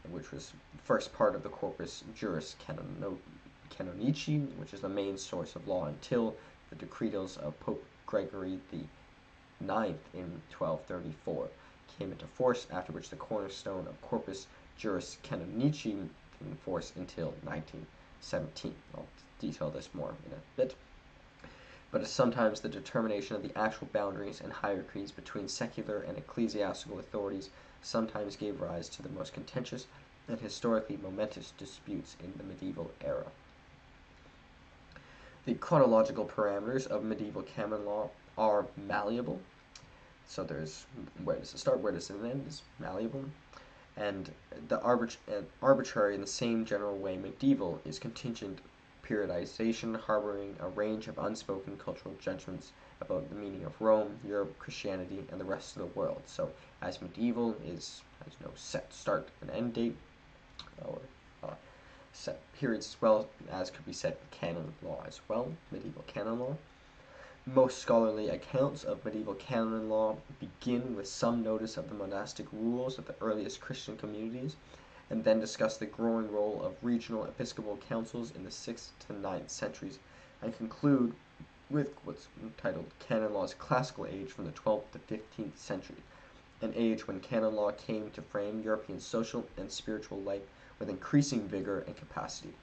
which was the first part of the corpus Juris Canonici, which is the main source of law until the decretals of Pope Gregory the IX in 1234 came into force, after which the cornerstone of Corpus Juris Canonici in force until 1917. I'll detail this more in a bit. But sometimes the determination of the actual boundaries and hierarchies between secular and ecclesiastical authorities sometimes gave rise to the most contentious and historically momentous disputes in the medieval era. The chronological parameters of medieval canon law are malleable. So there's where does it start, where does it end is malleable. And the arbitrary in the same general way medieval is contingent periodization, harboring a range of unspoken cultural judgments about the meaning of Rome, Europe, Christianity, and the rest of the world. So as medieval has no set start and end date, or set periods, as well as could be said with canon law as well, medieval canon law. Most scholarly accounts of medieval canon law begin with some notice of the monastic rules of the earliest Christian communities, and then discuss the growing role of regional episcopal councils in the 6th to 9th centuries, and conclude with what's titled Canon Law's Classical Age from the 12th to 15th century, an age when canon law came to frame European social and spiritual life with increasing vigor and capacity.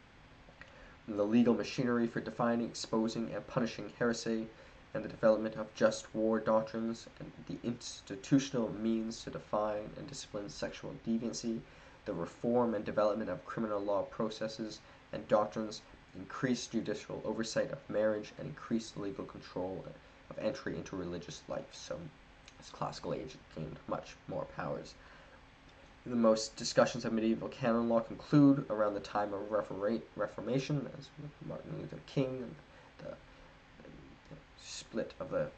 The legal machinery for defining, exposing, and punishing heresy, and the development of just war doctrines, and the institutional means to define and discipline sexual deviancy, the reform and development of criminal law processes and doctrines, increased judicial oversight of marriage, and increased legal control of entry into religious life. So this classical age gained much more powers. The most discussions of medieval canon law conclude around the time of Reformation, as Martin Luther King and the split of the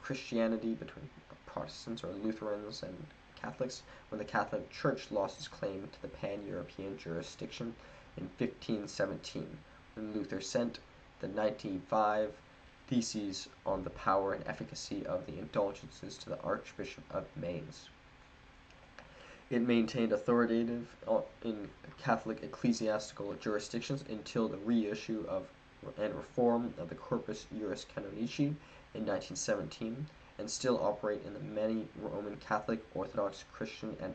Christianity between Protestants or Lutherans and Catholics, when the Catholic Church lost its claim to the pan-European jurisdiction in 1517, when Luther sent the 95 Theses on the power and efficacy of the indulgences to the Archbishop of Mainz. It maintained authoritative in Catholic ecclesiastical jurisdictions until the reissue of and reform of the Corpus Juris Canonici in 1917, and still operate in the many Roman Catholic, Orthodox, Christian, and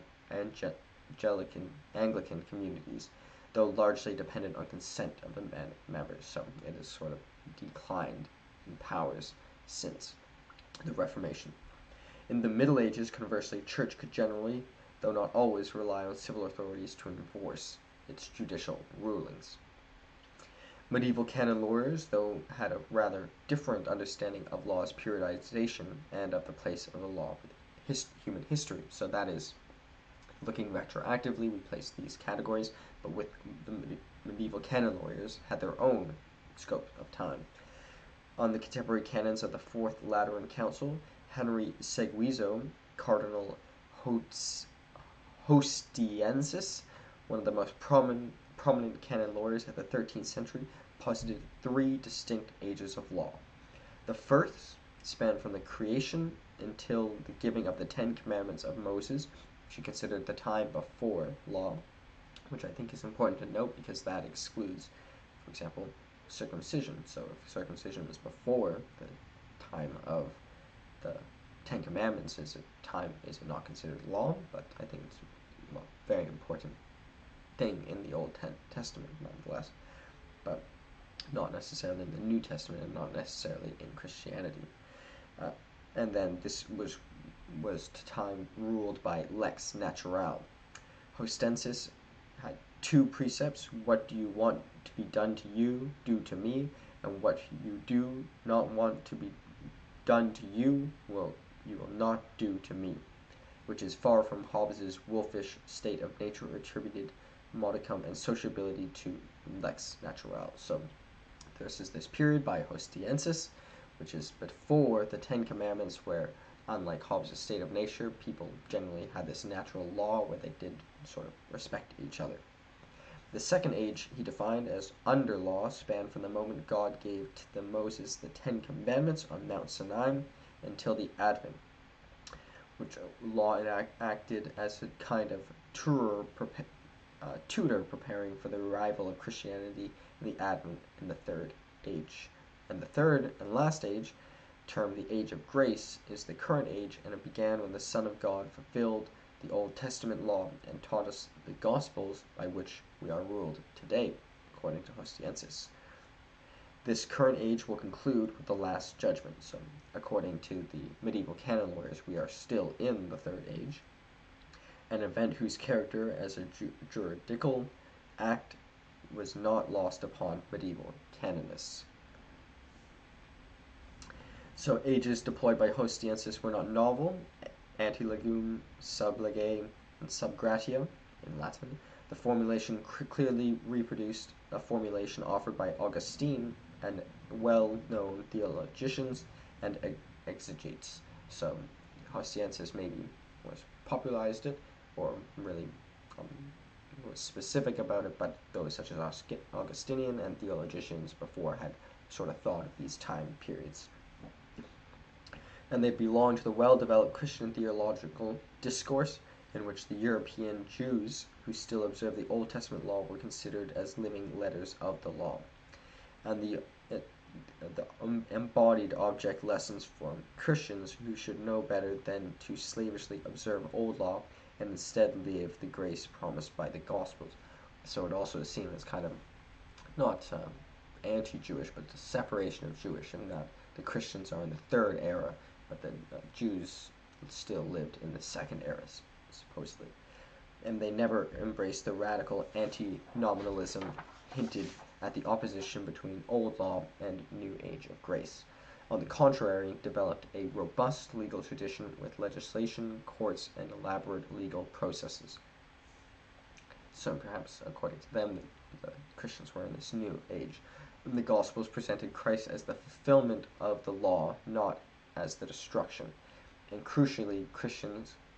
Anglican communities, though largely dependent on consent of the members. So it has sort of declined in powers since the Reformation. In the Middle Ages, conversely, church could generally, though not always, rely on civil authorities to enforce its judicial rulings. Medieval canon lawyers, though, had a rather different understanding of law's periodization and of the place of the law with human history. So that is, looking retroactively, we place these categories, but with the medieval canon lawyers had their own scope of time. On the contemporary canons of the Fourth Lateran Council, Henry Seguizo, Cardinal Hostiensis, one of the most prominent canon lawyers of the 13th century, posited three distinct ages of law. The first spanned from the creation until the giving of the Ten Commandments of Moses, which he considered the time before law, which I think is important to note because that excludes, for example, circumcision. So if circumcision was before the time of the Ten Commandments, is it not considered law? But I think it's a very important thing in the Old Testament, nonetheless, but not necessarily in the New Testament and not necessarily in Christianity. And then this was time ruled by lex naturae. Hostensis had two precepts: what do you want to be done to you, do to me, and what you do not want to be done to you, you will not do to me, which is far from Hobbes's wolfish state of nature attributed modicum and sociability to lex naturae. So this is this period by Hostiensis, which is before the Ten Commandments, where, unlike Hobbes' state of nature, people generally had this natural law where they did sort of respect each other. The second age he defined as under law spanned from the moment God gave to Moses the Ten Commandments on Mount Sinai until the Advent, which law acted as a kind of tutor preparing for the arrival of Christianity in the Advent in the third age. And the third and last age, termed the Age of Grace, is the current age, and it began when the Son of God fulfilled the Old Testament law and taught us the Gospels by which we are ruled today, according to Hostiensis. This current age will conclude with the Last Judgment. So, according to the medieval canon lawyers, we are still in the third age, an event whose character as a juridical act was not lost upon medieval canonists. So ages deployed by Hostiensis were not novel: antelegum, sublege, and subgratia in Latin. The formulation clearly reproduced a formulation offered by Augustine and well-known theologians and exegetes. So Hostiensis maybe was popularized it, or really was specific about it, but those such as Augustinian and theologians before had sort of thought of these time periods. And they belong to the well-developed Christian theological discourse in which the European Jews who still observed the Old Testament law were considered as living letters of the law. And the embodied object lessons for Christians who should know better than to slavishly observe old law and instead live the grace promised by the Gospels. So it also is seen as kind of not anti-Jewish, but the separation of Jewish, and that the Christians are in the third era, but the Jews still lived in the second era, supposedly. And they never embraced the radical anti-nominalism hinted at the opposition between Old Law and New Age of Grace. On the contrary, developed a robust legal tradition with legislation, courts, and elaborate legal processes. So perhaps, according to them, the Christians were in this new age. And the Gospels presented Christ as the fulfillment of the law, not as the destruction. And crucially,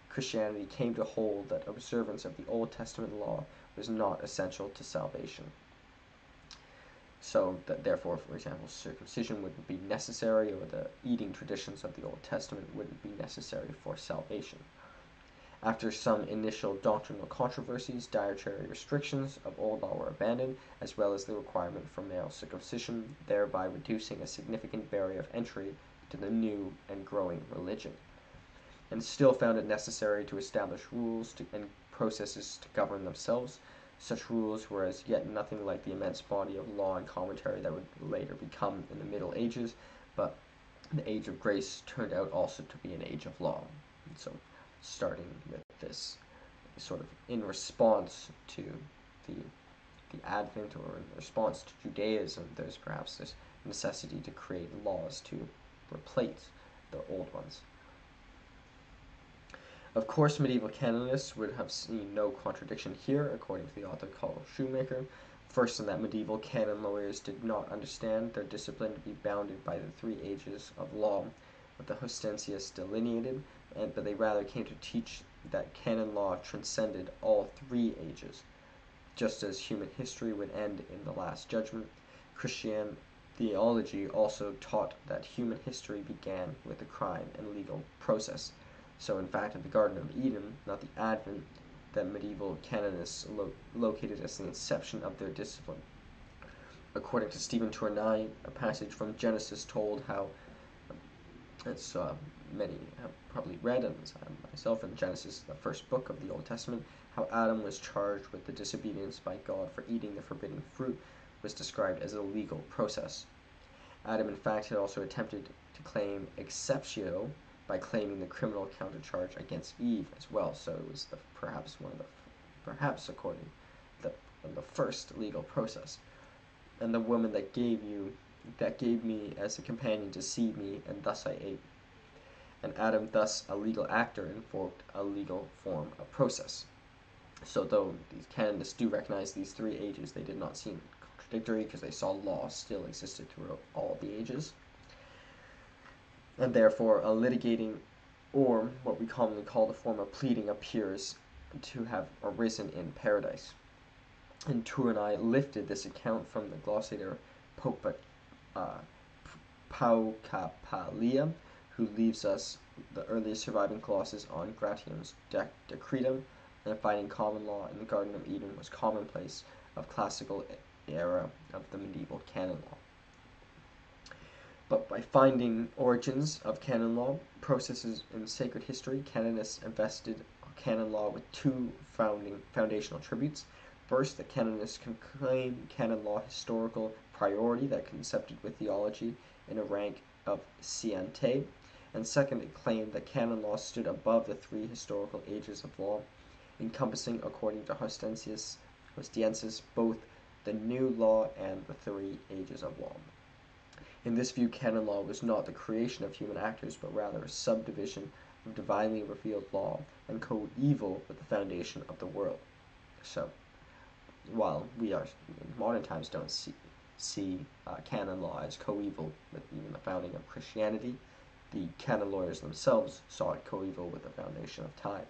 Christianity came to hold that observance of the Old Testament law was not essential to salvation. So that therefore, for example, circumcision wouldn't be necessary, or the eating traditions of the Old Testament wouldn't be necessary for salvation. After some initial doctrinal controversies, dietary restrictions of old law were abandoned, as well as the requirement for male circumcision, thereby reducing a significant barrier of entry to the new and growing religion, and still found it necessary to establish rules and processes to govern themselves. Such rules were as yet nothing like the immense body of law and commentary that would later become in the Middle Ages, but the Age of Grace turned out also to be an age of law. And so, starting with this, sort of in response to the Advent, or in response to Judaism, there's perhaps this necessity to create laws to replace the old ones. Of course, medieval canonists would have seen no contradiction here, according to the author Karl Shoemaker. First, in that medieval canon lawyers did not understand their discipline to be bounded by the 3 ages of law that the Hortensius delineated, but they rather came to teach that canon law transcended all 3 ages. Just as human history would end in the Last Judgment, Christian theology also taught that human history began with the crime and legal process. So, in fact, at the Garden of Eden, not the Advent, that medieval canonists located as the inception of their discipline. According to Stephen Tournai, a passage from Genesis told how, as many have probably read, and myself in Genesis, the first book of the Old Testament, how Adam was charged with the disobedience by God for eating the forbidden fruit was described as a legal process. Adam, in fact, had also attempted to claim exceptio by claiming the criminal countercharge against Eve as well. So it was perhaps according to the first legal process. And the woman that gave me as a companion deceived me, and thus I ate. And Adam, thus a legal actor, invoked a legal form of process. So though these canonists do recognize these 3 ages, they did not seem contradictory, because they saw law still existed throughout all the ages. And therefore, a litigating, or what we commonly call the form of pleading, appears to have arisen in paradise. And Tournai lifted this account from the glossator Paucapalia, who leaves us the earliest surviving glosses on Gratian's Decretum, and finding common law in the Garden of Eden was commonplace of classical era of the medieval canon law. But by finding origins of canon law, processes in sacred history, canonists invested canon law with 2 foundational tributes. First, the canonists can claim canon law historical priority that concepted with theology in a rank of sciente, and second, it claimed that canon law stood above the 3 historical ages of law, encompassing, according to Hortensius, both the new law and the 3 ages of law. In this view, canon law was not the creation of human actors, but rather a subdivision of divinely revealed law, and coeval with the foundation of the world. So, while we are in modern times don't see canon law as coeval with even the founding of Christianity, the canon lawyers themselves saw it coeval with the foundation of time.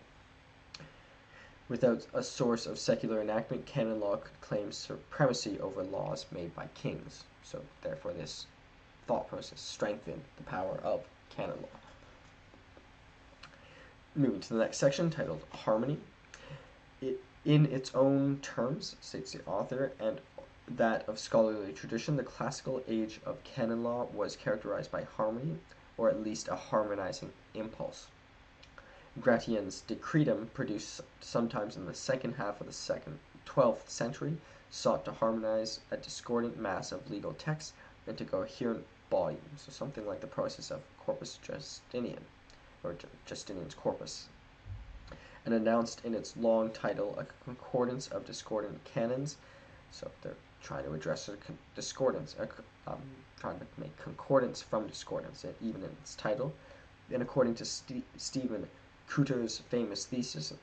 Without a source of secular enactment, canon law could claim supremacy over laws made by kings. So, therefore, this thought process strengthened the power of canon law. Moving to the next section, titled Harmony. In its own terms, states the author, and that of scholarly tradition, the classical age of canon law was characterized by harmony, or at least a harmonizing impulse. Gratian's Decretum, produced sometimes in the second half of the 12th century, sought to harmonize a discordant mass of legal texts into coherent volume, so something like the process of Corpus Justinian, or Justinian's Corpus, and announced in its long title a concordance of discordant canons. So they're trying to address a discordance, trying to make concordance from discordance, even in its title. And according to Stephen Cooter's famous thesis,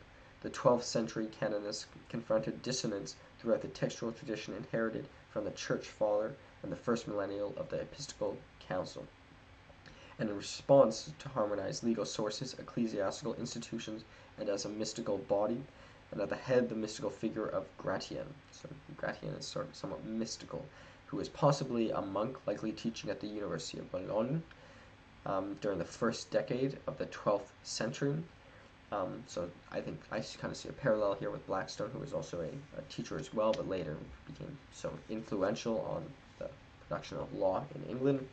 the 12th century canonists confronted dissonance throughout the textual tradition inherited from the Church Father and the first millennial of the Episcopal Council, and in response to harmonize legal sources, ecclesiastical institutions, and as a mystical body, and at the head the mystical figure of Gratian. So Gratian is sort of somewhat mystical, who is possibly a monk, likely teaching at the University of Polonin during the first decade of the 12th century. So I think I kind of see a parallel here with Blackstone, who was also a teacher as well, but later became so influential on the production of law in England.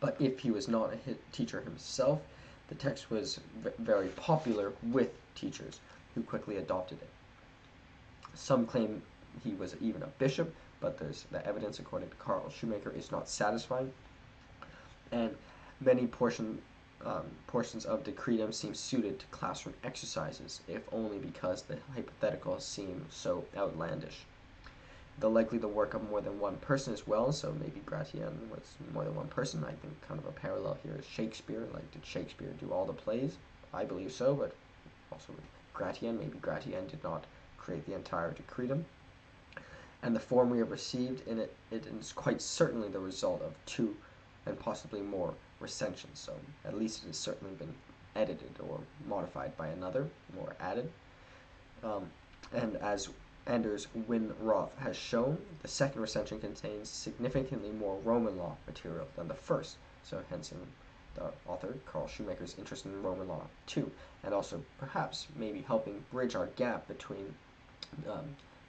But if he was not a teacher himself, the text was very popular with teachers who quickly adopted it. Some claim he was even a bishop, but there's the evidence, according to Karl Shoemaker, is not satisfying. And many portions of Decretum seem suited to classroom exercises, if only because the hypotheticals seem so outlandish. Though likely the work of more than one person as well, so maybe Gratian was more than one person. I think kind of a parallel here is Shakespeare. Like, did Shakespeare do all the plays? I believe so, but also with Gratian, maybe Gratian did not create the entire Decretum. And the form we have received in it is quite certainly the result of two and possibly more recensions. So at least it has certainly been edited or modified by another, or added. And as Anders Winroth has shown, the second recension contains significantly more Roman law material than the first, so hence in the author, Karl Shoemaker's interest in Roman law too, and also perhaps maybe helping bridge our gap between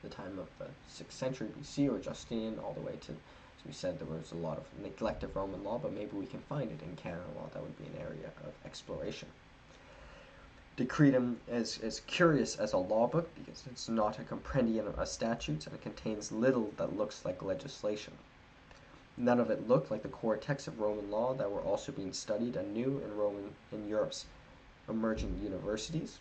the time of the 6th century BC or Justinian all the way to, as we said, there was a lot of neglect of Roman law, but maybe we can find it in canon law. That would be an area of exploration. Decretum is curious as a law book because it's not a compendium of statutes, and it contains little that looks like legislation. None of it looked like the core texts of Roman law that were also being studied anew in Europe's emerging universities.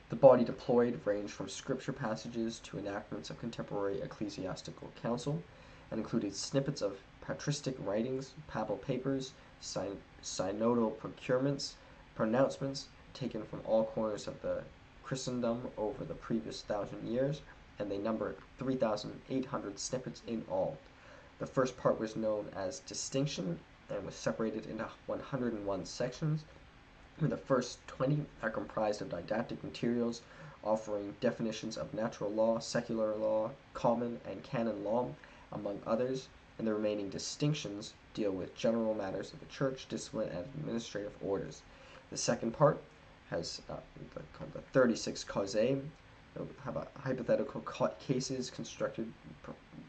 The body deployed ranged from scripture passages to enactments of contemporary ecclesiastical council, and included snippets of patristic writings, papal papers, synodal procurements, pronouncements, taken from all corners of the Christendom over the previous 1,000 years, and they number 3,800 snippets in all. The first part was known as Distinction and was separated into 101 sections, and the first 20 are comprised of didactic materials offering definitions of natural law, secular law, common and canon law, among others, and the remaining distinctions deal with general matters of the church, discipline, and administrative orders. The second part has the 36 causae, hypothetical cases constructed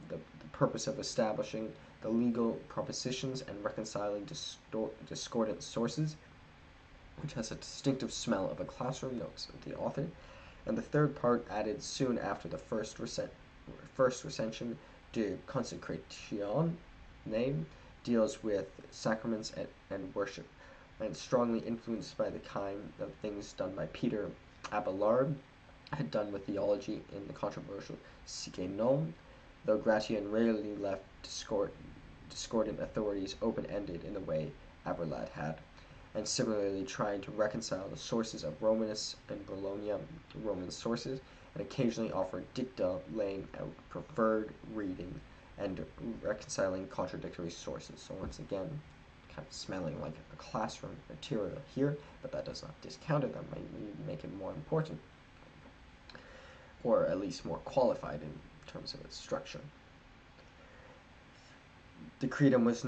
the purpose of establishing the legal propositions and reconciling discordant sources, which has a distinctive smell of a classroom, notes of the author. And the third part, added soon after the first recension, De Consecration, name, deals with sacraments and worship, and strongly influenced by the kind of things done by Peter Abelard had done with theology in the controversial Sigenom, though Gratian rarely left discordant authorities open-ended in the way Abelard had, and similarly trying to reconcile the sources of Romanists and Bologna Roman sources, and occasionally offered dicta laying out preferred reading and reconciling contradictory sources. So once again, kind of smelling like a classroom material here, but that does not discount it. That might make it more important, or at least more qualified in terms of its structure. Decretum was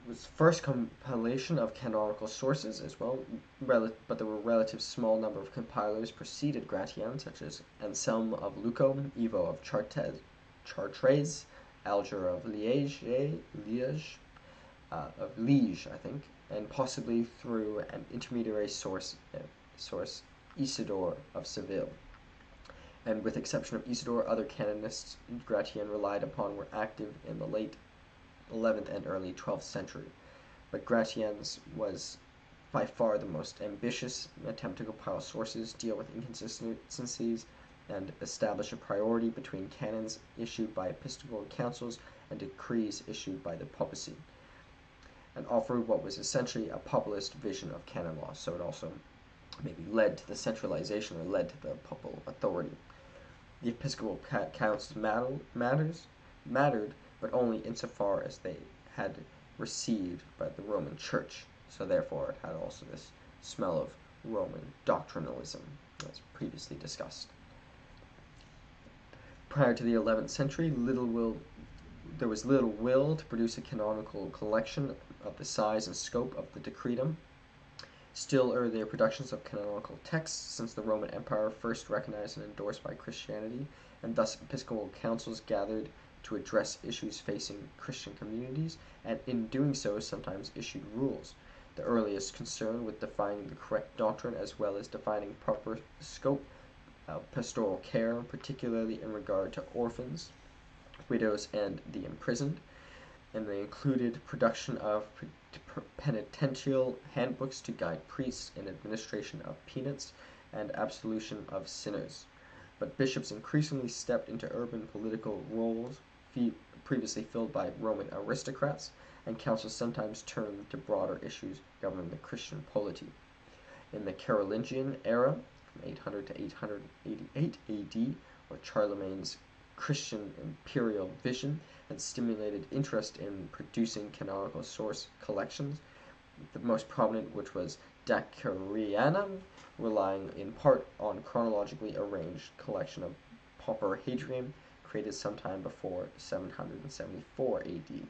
was first compilation of canonical sources as well, but there were a relative small number of compilers preceded Gratian, such as Anselm of Lucco, Ivo of Chartres, Alger of Liège, I think, and possibly through an intermediary source Isidore of Seville. And with exception of Isidore, other canonists Gratian relied upon were active in the late 11th and early 12th century, but Gratian's was by far the most ambitious attempt to compile sources, deal with inconsistencies, and establish a priority between canons issued by episcopal councils and decrees issued by the papacy, and offered what was essentially a populist vision of canon law. So it also maybe led to the centralization or led to the papal authority. The episcopal councils mattered, but only insofar as they had received by the Roman Church. So therefore it had also this smell of Roman doctrinalism, as previously discussed. Prior to the 11th century, there was little will to produce a canonical collection of the size and scope of the Decretum. Still earlier productions of canonical texts, since the Roman Empire first recognized and endorsed by Christianity, and thus episcopal councils gathered to address issues facing Christian communities, and in doing so sometimes issued rules. The earliest concerned with defining the correct doctrine as well as defining proper scope of pastoral care, particularly in regard to orphans, widows, and the imprisoned, and they included production of penitential handbooks to guide priests in administration of penance and absolution of sinners. But bishops increasingly stepped into urban political roles previously filled by Roman aristocrats, and councils sometimes turned to broader issues governing the Christian polity. In the Carolingian era, from 800 to 888 AD, where Charlemagne's Christian imperial vision had stimulated interest in producing canonical source collections, the most prominent which was Dacarianum, relying in part on chronologically arranged collection of Pauper Hadrian, created sometime before 774 AD,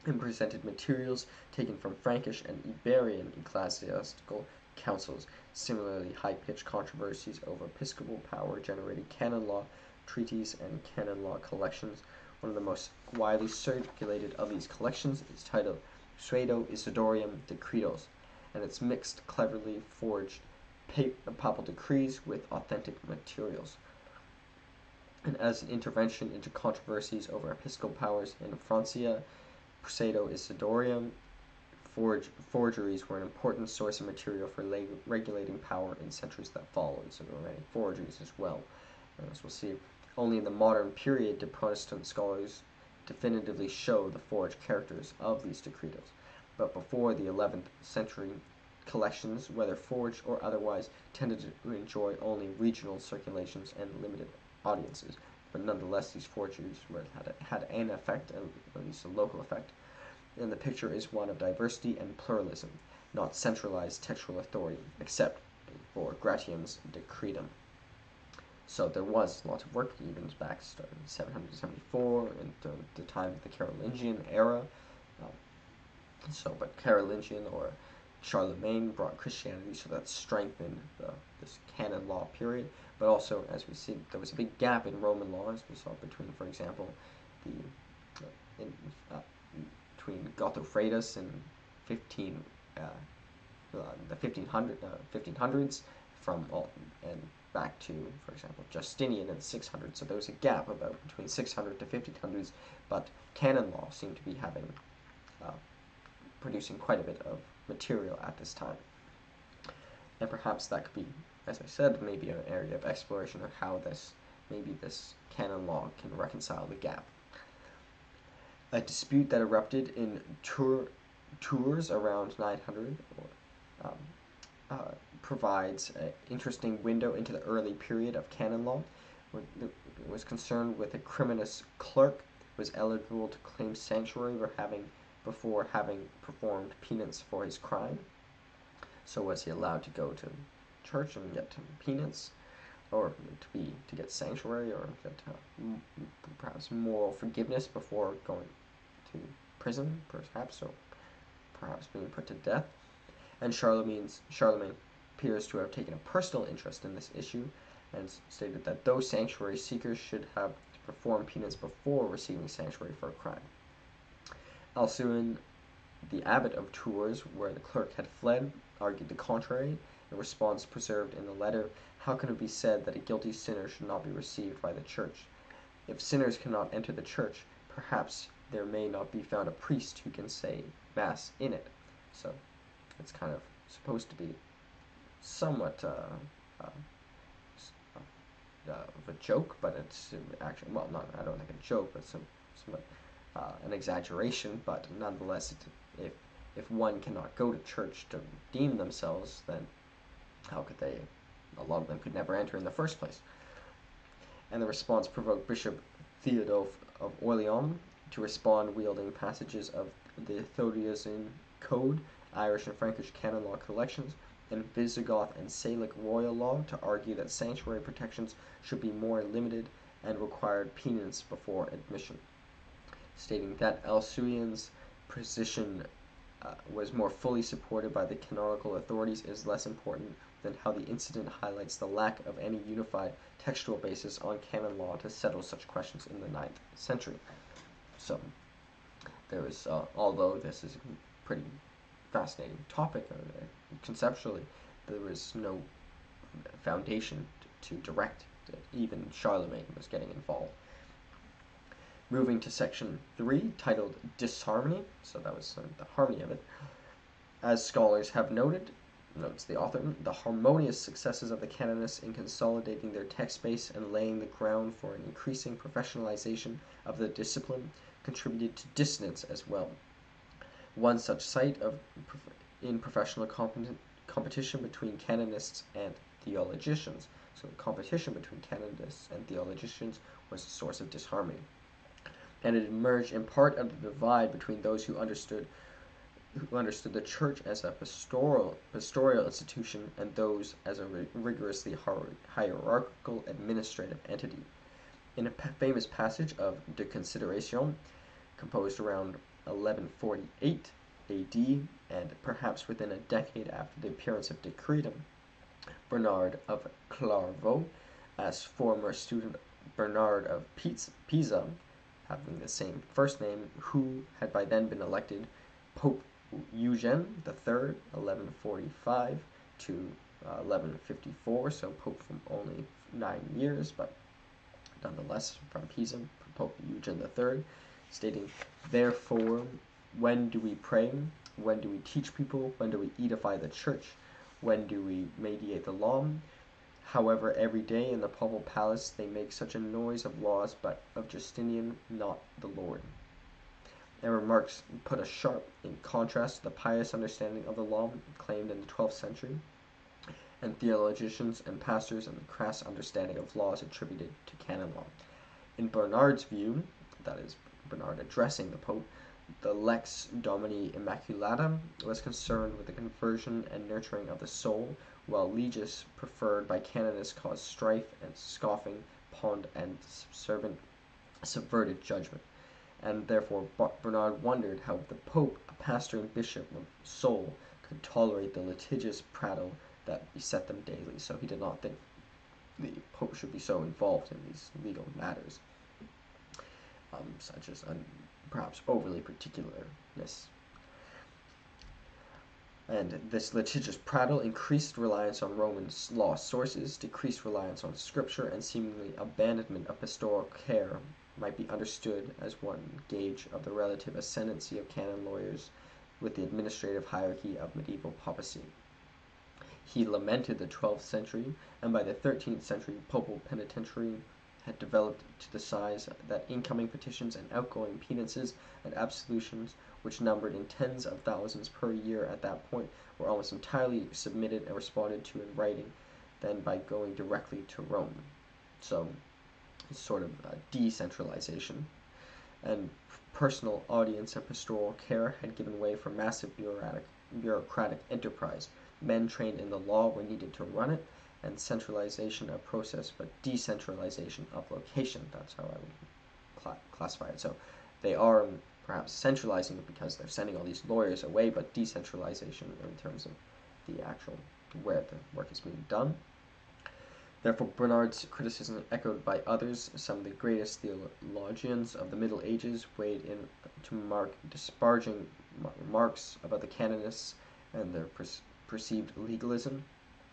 and presented materials taken from Frankish and Iberian ecclesiastical councils. Similarly, high-pitched controversies over episcopal power generated canon law treaties and canon law collections. One of the most widely circulated of these collections is titled Pseudo Isidorium Decretos, and it's mixed cleverly forged papal decrees with authentic materials. And as an intervention into controversies over episcopal powers in Francia, Pseudo Isidorium forgeries were an important source of material for regulating power in centuries that followed. So there were many forgeries as well. And as we'll see, only in the modern period did Protestant scholars definitively show the forged characters of these decretos. But before the 11th century, collections, whether forged or otherwise, tended to enjoy only regional circulations and limited audiences. But nonetheless, these forgeries had an effect, at least a local effect. And the picture is one of diversity and pluralism, not centralized textual authority, except for Gratian's Decretum. So there was lots of work, even back starting in 774, and the time of the Carolingian era. But Carolingian or Charlemagne brought Christianity, so that strengthened this canon law period. But also, as we see, there was a big gap in Roman law, as we saw between, for example, between Gothofredus in the 1500s and back to, for example, Justinian in the 600s. So there was a gap about between 600 to 1500s, but canon law seemed to be producing quite a bit of material at this time. And perhaps that could be, as I said, maybe an area of exploration of how this canon law can reconcile the gap. A dispute that erupted in Tours around 900 provides an interesting window into the early period of canon law. It was concerned with a criminous clerk who was eligible to claim sanctuary before having performed penance for his crime. So was he allowed to go to church and get penance, or to get sanctuary, or get perhaps moral forgiveness before going to prison, perhaps, or perhaps being put to death? And Charlemagne appears to have taken a personal interest in this issue, and stated that those sanctuary seekers should have to perform penance before receiving sanctuary for a crime. Alcuin, the abbot of Tours, where the clerk had fled, argued the contrary. In response preserved in the letter, how can it be said that a guilty sinner should not be received by the church? If sinners cannot enter the church, perhaps there may not be found a priest who can say mass in it. So it's kind of supposed to be somewhat of a joke, but it's actually, well, not, I don't think a joke, but somewhat an exaggeration, but nonetheless, if one cannot go to church to redeem themselves, then how could they? A lot of them could never enter in the first place. And the response provoked Bishop Theodulf of Orleans to respond, wielding passages of the Thodian Code, Irish and Frankish canon law collections, and Visigoth and Salic royal law, to argue that sanctuary protections should be more limited and required penance before admission, stating that Alcuin's position was more fully supported by the canonical authorities is less important than how the incident highlights the lack of any unified textual basis on canon law to settle such questions in the 9th century. So there is, although this is a pretty fascinating topic, conceptually, there was no foundation to direct that even Charlemagne was getting involved. Moving to section 3, titled Disharmony, so that was the harmony of it. As scholars have noted, notes the author, the harmonious successes of the canonists in consolidating their text base and laying the ground for an increasing professionalization of the discipline contributed to dissonance as well. One such site in professional competition between canonists and theologians, so the competition between canonists and theologians was a source of disharmony. And it emerged in part out of the divide between those who understood the church as a pastoral institution and those as a rigorously hierarchical administrative entity. In a famous passage of De Consideration, composed around 1148 AD, and perhaps within a decade after the appearance of Decretum, Bernard of Clairvaux, as former student Bernard of Pisa, having the same first name, who had by then been elected Pope Eugene III, 1145 to 1154, so Pope from only 9 years, but nonetheless from Pisa, Pope Eugene III, stating, "Therefore, when do we pray? When do we teach people? When do we edify the church? When do we mediate the law? However, every day in the papal palace they make such a noise of laws, but of Justinian, not the Lord." And remarks put a sharp in contrast to the pious understanding of the law claimed in the 12th century, and theologians and pastors and the crass understanding of laws attributed to canon law. In Bernard's view, that is, Bernard addressing the Pope, the Lex Domini Immaculata was concerned with the conversion and nurturing of the soul, while Legis, preferred by canonists, caused strife and scoffing, pond and subverted judgment. And therefore Bernard wondered how the Pope, a pastor and bishop of soul, could tolerate the litigious prattle that beset them daily. So he did not think the Pope should be so involved in these legal matters, such as perhaps overly particularness. And this litigious prattle increased reliance on Roman law sources, decreased reliance on scripture, and seemingly abandonment of pastoral care might be understood as one gauge of the relative ascendancy of canon lawyers with the administrative hierarchy of medieval papacy. He lamented the 12th century, and by the 13th century papal penitentiary had developed to the size that incoming petitions and outgoing penances and absolutions, which numbered in tens of thousands per year at that point, were almost entirely submitted and responded to in writing than by going directly to Rome. So it's sort of decentralization. And personal audience and pastoral care had given way for massive bureaucratic enterprise. Men trained in the law were needed to run it, and centralization of process, but decentralization of location. That's how I would classify it. So they are perhaps centralizing it because they're sending all these lawyers away, but decentralization in terms of the actual where the work is being done. Therefore, Bernard's criticism, echoed by others, some of the greatest theologians of the Middle Ages, weighed in to mark disparaging remarks about the canonists and their perceived legalism,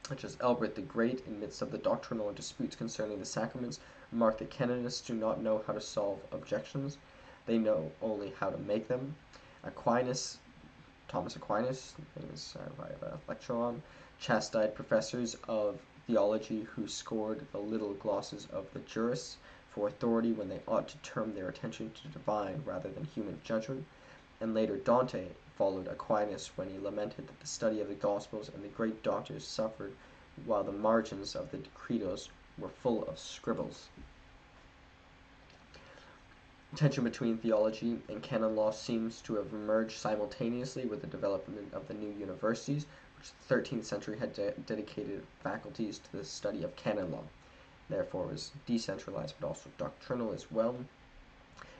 such as Albert the Great, in midst of the doctrinal disputes concerning the sacraments, remarked that canonists do not know how to solve objections, they know only how to make them. Thomas Aquinas, I have a lecture on, chastised professors of theology who scored the little glosses of the Juris for authority when they ought to turn their attention to divine rather than human judgment. And later Dante followed Aquinas when he lamented that the study of the Gospels and the great doctors suffered, while the margins of the Decretos were full of scribbles. Tension between theology and canon law seems to have emerged simultaneously with the development of the new universities, which the 13th century had dedicated faculties to the study of canon law. Therefore, it was decentralized but also doctrinal as well,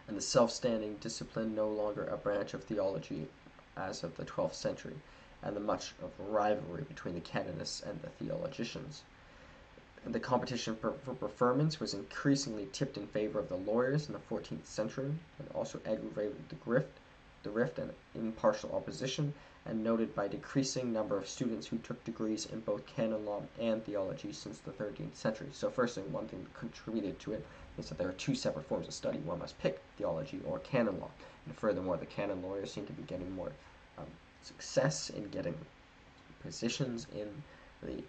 and the self-standing discipline no longer a branch of theology as of the 12th century, and the much of rivalry between the canonists and the theologians. The competition for preferments was increasingly tipped in favor of the lawyers in the 14th century, and also aggravated the rift and impartial opposition, and noted by decreasing number of students who took degrees in both canon law and theology since the 13th century. So first thing, one thing that contributed to it is that there are two separate forms of study. One must pick theology or canon law, and furthermore, the canon lawyers seem to be getting more success in getting positions in the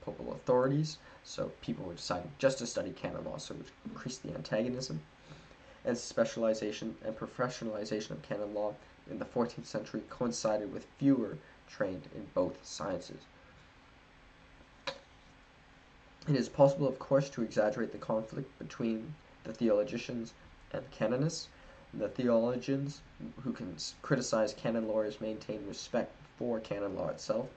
papal authorities, so people were deciding just to study canon law, so which increased the antagonism. And specialization and professionalization of canon law in the 14th century coincided with fewer trained in both sciences. It is possible, of course, to exaggerate the conflict between the theologians and the canonists. The theologians who can criticize canon lawyers maintain respect for canon law itself,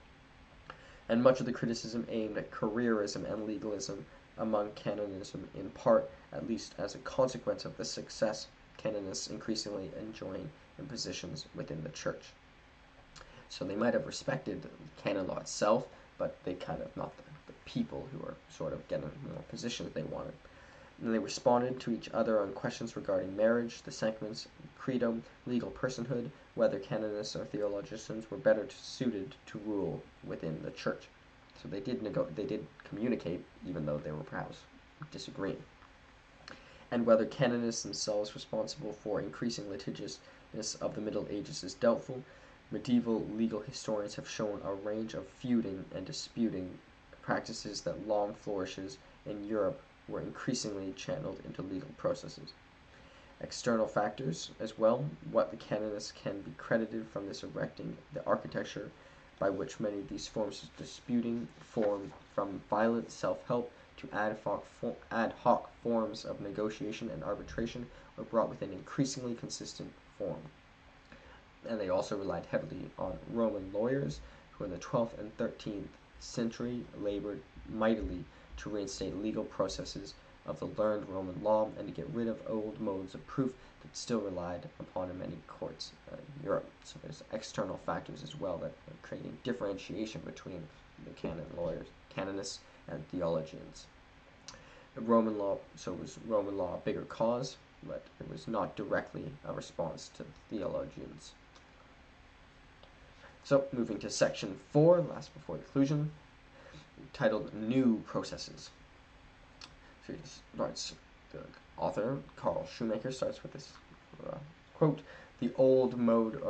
and much of the criticism aimed at careerism and legalism among canonism, in part, at least as a consequence of the success canonists increasingly enjoying in positions within the church. So they might have respected canon law itself, but they kind of not the people who are sort of getting more positions they wanted. And they responded to each other on questions regarding marriage, the sacraments, credo, legal personhood, whether canonists or theologians were better suited to rule within the church. So they did communicate, even though they were perhaps disagreeing. And whether canonists themselves responsible for increasing litigiousness of the Middle Ages is doubtful. Medieval legal historians have shown a range of feuding and disputing practices that long flourishes in Europe were increasingly channeled into legal processes. External factors as well, what the canonists can be credited from this erecting the architecture by which many of these forms of disputing form from violent self-help to ad hoc forms of negotiation and arbitration were brought within increasingly consistent form. And they also relied heavily on Roman lawyers, who in the 12th and 13th century labored mightily to reinstate legal processes of the learned Roman law and to get rid of old modes of proof that still relied upon in many courts in Europe. So there's external factors as well that are creating differentiation between the canonists and theologians. The Roman law, so was Roman law a bigger cause, but it was not directly a response to theologians. So moving to section 4, last before the conclusion, titled New Processes. So the author, Karl Shoemaker, starts with this quote, the old mode,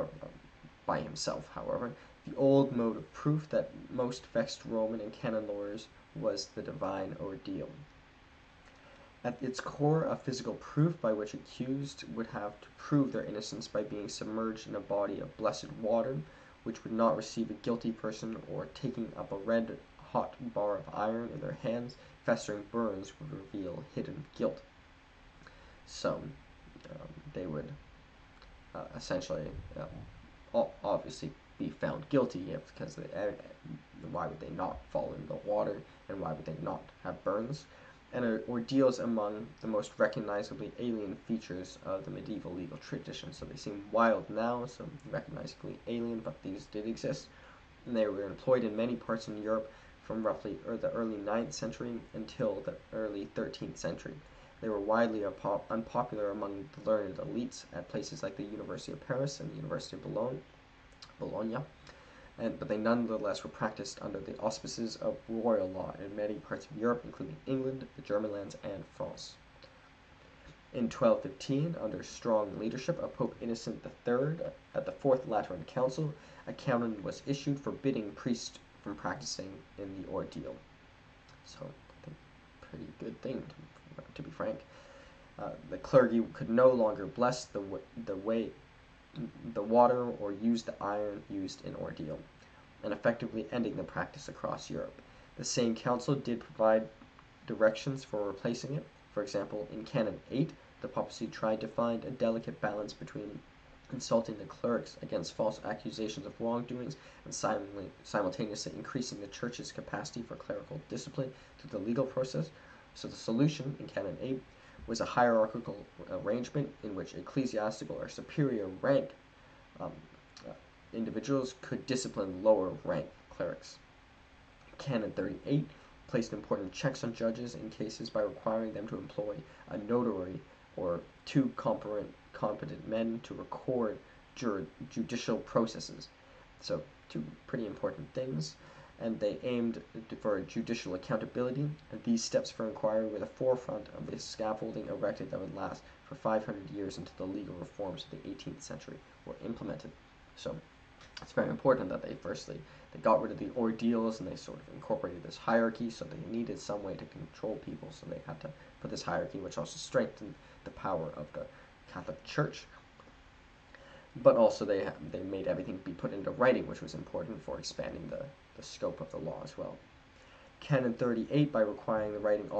by himself, however, the old mode of proof that most vexed Roman and canon lawyers was the divine ordeal. At its core, a physical proof by which accused would have to prove their innocence by being submerged in a body of blessed water, which would not receive a guilty person, or taking up a red hot bar of iron in their hands, festering burns would reveal hidden guilt. So they would essentially obviously be found guilty, because why would they not fall in the water, and why would they not have burns? And ordeals among the most recognizably alien features of the medieval legal tradition. So they seem wild now, so recognizably alien, but these did exist. And they were employed in many parts in Europe from roughly the early 9th century until the early 13th century. They were widely unpopular among the learned elites at places like the University of Paris and the University of Bologna. But they nonetheless were practiced under the auspices of royal law in many parts of Europe, including England, the German lands, and France. In 1215, under strong leadership of Pope Innocent III, at the Fourth Lateran Council, a canon was issued forbidding priests from practicing in the ordeal. So, I think, pretty good thing, to be frank. The clergy could no longer bless the water or use the iron used in ordeal, and effectively ending the practice across Europe. The same council did provide directions for replacing it. For example, in Canon 8, the papacy tried to find a delicate balance between insulting the clerics against false accusations of wrongdoings and simultaneously increasing the church's capacity for clerical discipline through the legal process. So the solution in Canon 8 was a hierarchical arrangement in which ecclesiastical or superior rank individuals could discipline lower rank clerics. Canon 38 placed important checks on judges in cases by requiring them to employ a notary or two competent men to record judicial processes. So, two pretty important things. And they aimed for judicial accountability, and these steps for inquiry were the forefront of the scaffolding erected that would last for 500 years until the legal reforms of the 18th century were implemented. So it's very important that they got rid of the ordeals, and they sort of incorporated this hierarchy, so they needed some way to control people, so they had to put this hierarchy, which also strengthened the power of the Catholic Church. But also they made everything be put into writing, which was important for expanding the scope of the law as well. Canon 38, by requiring the writing,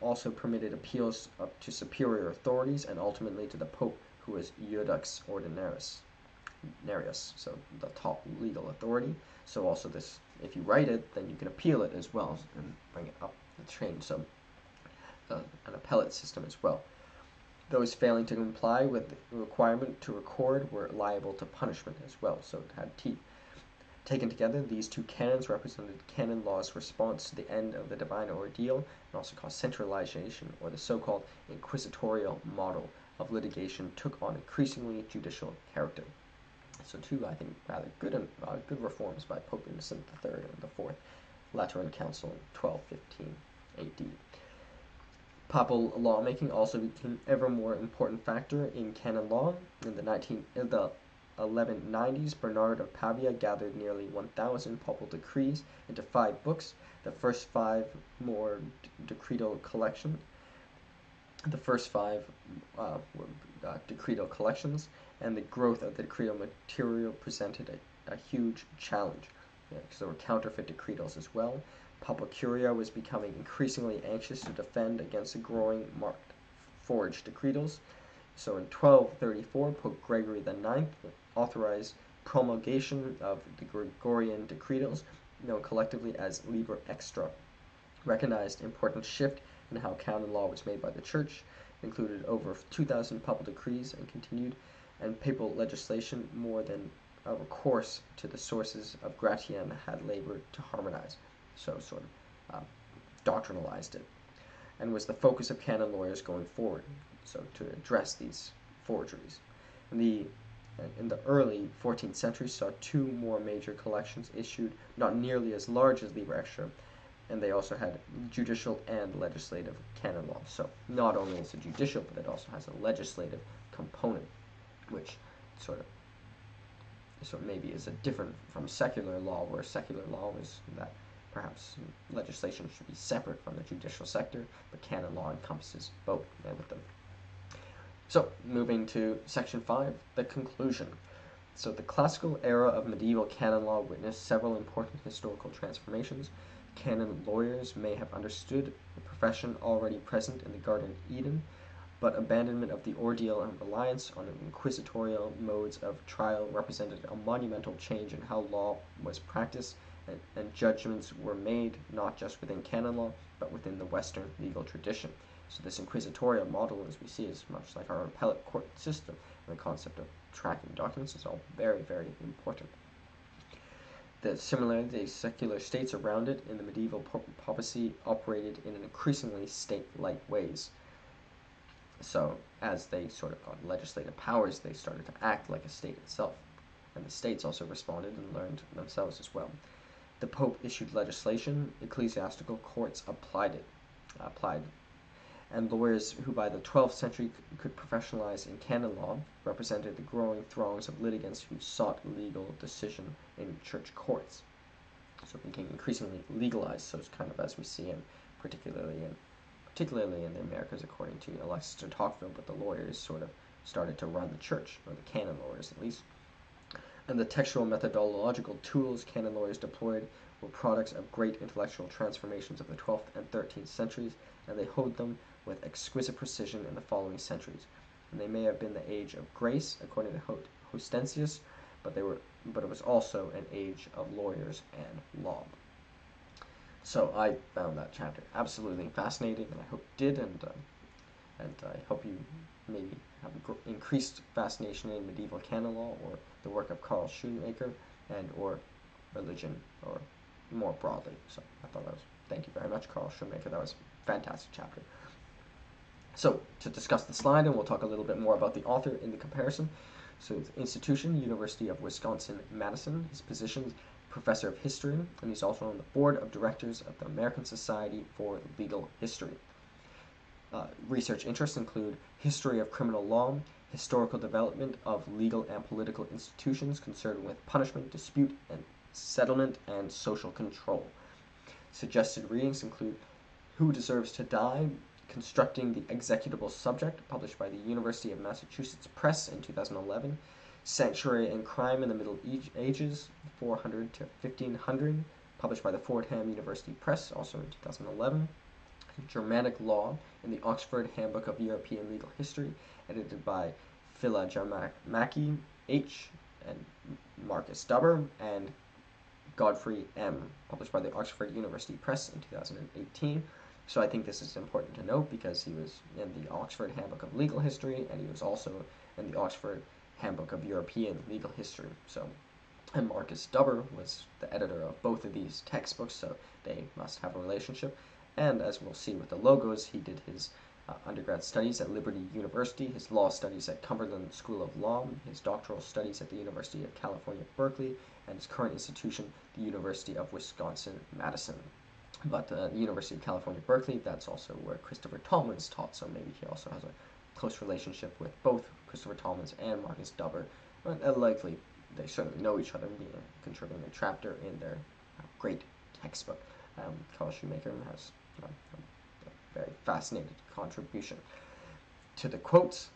also permitted appeals up to superior authorities and ultimately to the Pope, who was Iudex Ordinarius, so the top legal authority. So also this, if you write it, then you can appeal it as well and bring it up the chain. So an appellate system as well. Those failing to comply with the requirement to record were liable to punishment as well, so it had teeth. Taken together, these two canons represented canon law's response to the end of the divine ordeal, and also called centralization, or the so-called inquisitorial model of litigation took on increasingly judicial character. So two, I think, rather good reforms by Pope Innocent III and the Fourth Lateran Council in 1215 AD. Papal lawmaking also became an ever more important factor in canon law. In the 1190s, Bernard of Pavia gathered nearly 1,000 papal decrees into 5 books. The first 5 more decretal collections. The first 5 were decretal collections, and the growth of the decretal material presented a huge challenge, because there were counterfeit decretals as well. Papal Curia was becoming increasingly anxious to defend against the growing forged decretals. So in 1234, Pope Gregory IX authorized promulgation of the Gregorian decretals, known collectively as Liber Extra, recognized important shift in how canon law was made by the Church, included over 2,000 papal decrees and continued, and papal legislation more than a recourse to the sources of Gratian had labored to harmonize, so sort of doctrinalized it, and was the focus of canon lawyers going forward, so to address these forgeries. In the early 14th century saw 2 more major collections issued, not nearly as large as Liber Extra, and they also had judicial and legislative canon law. So not only is it judicial, but it also has a legislative component, which sort of maybe is a different from secular law, where secular law is that perhaps legislation should be separate from the judicial sector, but canon law encompasses both with them. So, moving to section 5, the conclusion. So the classical era of medieval canon law witnessed several important historical transformations. Canon lawyers may have understood the profession already present in the Garden of Eden, but abandonment of the ordeal and reliance on inquisitorial modes of trial represented a monumental change in how law was practiced, and judgments were made not just within canon law, but within the Western legal tradition. So this inquisitorial model, as we see, is much like our appellate court system, and the concept of tracking documents is all very, very important. Similarly, the secular states around it in the medieval papacy operated in an increasingly state-like ways. So as they sort of got legislative powers, they started to act like a state itself, and the states also responded and learned themselves as well. The Pope issued legislation, ecclesiastical courts applied, and lawyers who by the 12th century could professionalize in canon law represented the growing throngs of litigants who sought legal decision in church courts. So it became increasingly legalized, so it's kind of as we see in particularly in the Americas, according to Alexis de Tocqueville, but the lawyers sort of started to run the church, or the canon lawyers at least. And the textual methodological tools canon lawyers deployed were products of great intellectual transformations of the 12th and 13th centuries, and they honed them with exquisite precision in the following centuries. And they may have been the age of grace, according to Hortensius, but it was also an age of lawyers and law. So I found that chapter absolutely fascinating, and I hope you did, and I hope you maybe have increased fascination in medieval canon law or the work of Karl Shoemaker and or religion or more broadly. So I thought that was, thank you very much, Karl Shoemaker. That was a fantastic chapter. So to discuss the slide, and we'll talk a little bit more about the author in the comparison. So the institution, University of Wisconsin-Madison. His position, professor of history, and he's also on the board of directors of the American Society for Legal History. Research interests include history of criminal law, historical development of legal and political institutions concerned with punishment, dispute, and settlement, and social control. Suggested readings include Who Deserves to Die? Constructing the Executable Subject, published by the University of Massachusetts Press in 2011. Sanctuary and Crime in the Middle Ages, 400 to 1500, published by the Fordham University Press, also in 2011. Germanic Law in the Oxford Handbook of European Legal History, edited by Phila Jamaki H. and Marcus Dubber, and Godfrey M., published by the Oxford University Press in 2018. So I think this is important to note because he was in the Oxford Handbook of Legal History, and he was also in the Oxford Handbook of European Legal History. So, and Marcus Dubber was the editor of both of these textbooks, so they must have a relationship. And as we'll see with the logos, he did his undergrad studies at Liberty University, his law studies at Cumberland School of Law, his doctoral studies at the University of California, Berkeley, and his current institution, the University of Wisconsin-Madison. But the University of California, Berkeley, that's also where Christopher Tolman's taught, so maybe he also has a close relationship with both Christopher Tolman's and Marcus Dubber. But likely, they certainly know each other, being a contributing chapter in their great textbook. Karl Shoemaker has a very fascinating contribution. To the quotes,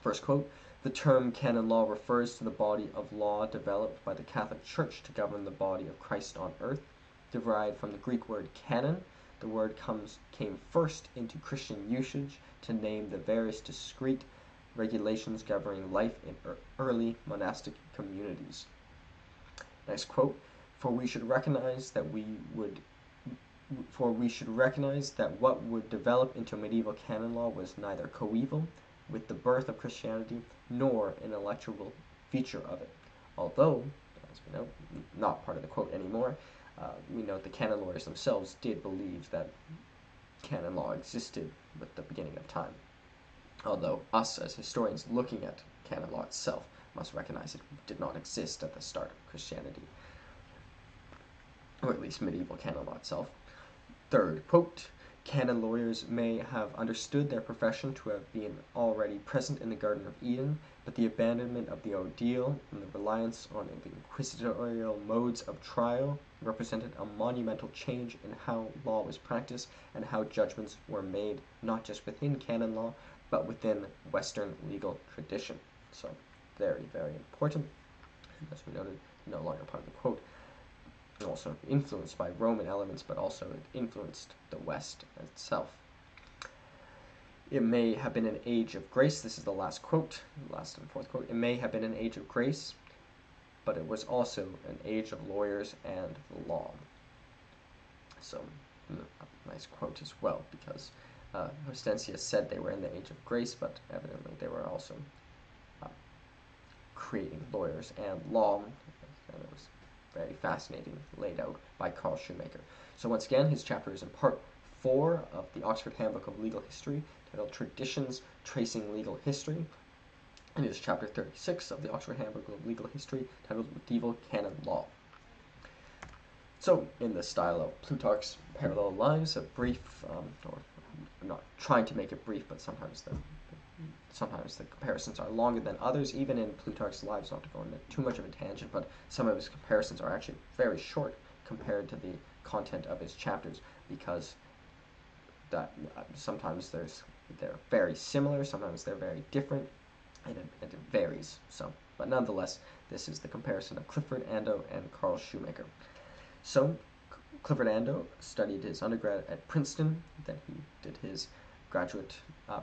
first quote, the term canon law refers to the body of law developed by the Catholic Church to govern the body of Christ on earth. Derived from the Greek word canon, the word came first into Christian usage to name the various discrete regulations governing life in early monastic communities. Next quote, for we should recognize that what would develop into medieval canon law was neither coeval with the birth of Christianity nor an intellectual feature of it. Although, as we know, not part of the quote anymore, we note the canon lawyers themselves did believe that canon law existed with the beginning of time. Although us as historians looking at canon law itself must recognize it did not exist at the start of Christianity, or at least medieval canon law itself. Third quote, canon lawyers may have understood their profession to have been already present in the Garden of Eden, but the abandonment of the ordeal and the reliance on the inquisitorial modes of trial represented a monumental change in how law was practiced and how judgments were made, not just within canon law, but within Western legal tradition. So, very, very important. And as we noted, no longer part of the quote. Also influenced by Roman elements, but also it influenced the West itself. It may have been an age of grace. This is the last quote, last and fourth quote. It may have been an age of grace, but it was also an age of lawyers and the law. So, a nice quote as well, because Hortensius said they were in the age of grace, but evidently they were also creating lawyers and law. And it was very fascinating, laid out by Karl Shoemaker. So once again, his chapter is in part 4 of the Oxford Handbook of Legal History, titled Traditions Tracing Legal History, and it is chapter 36 of the Oxford Handbook of Legal History, titled Medieval Canon Law. So, in the style of Plutarch's Parallel Lives, a brief, or I'm not trying to make it brief, but sometimes the comparisons are longer than others, even in Plutarch's Lives, not to go into too much of a tangent, but some of his comparisons are actually very short compared to the content of his chapters, because that sometimes they're very similar, sometimes they're very different, and it varies. So, but nonetheless, this is the comparison of Clifford Ando and Karl Shoemaker. So, Clifford Ando studied his undergrad at Princeton, then he did his graduate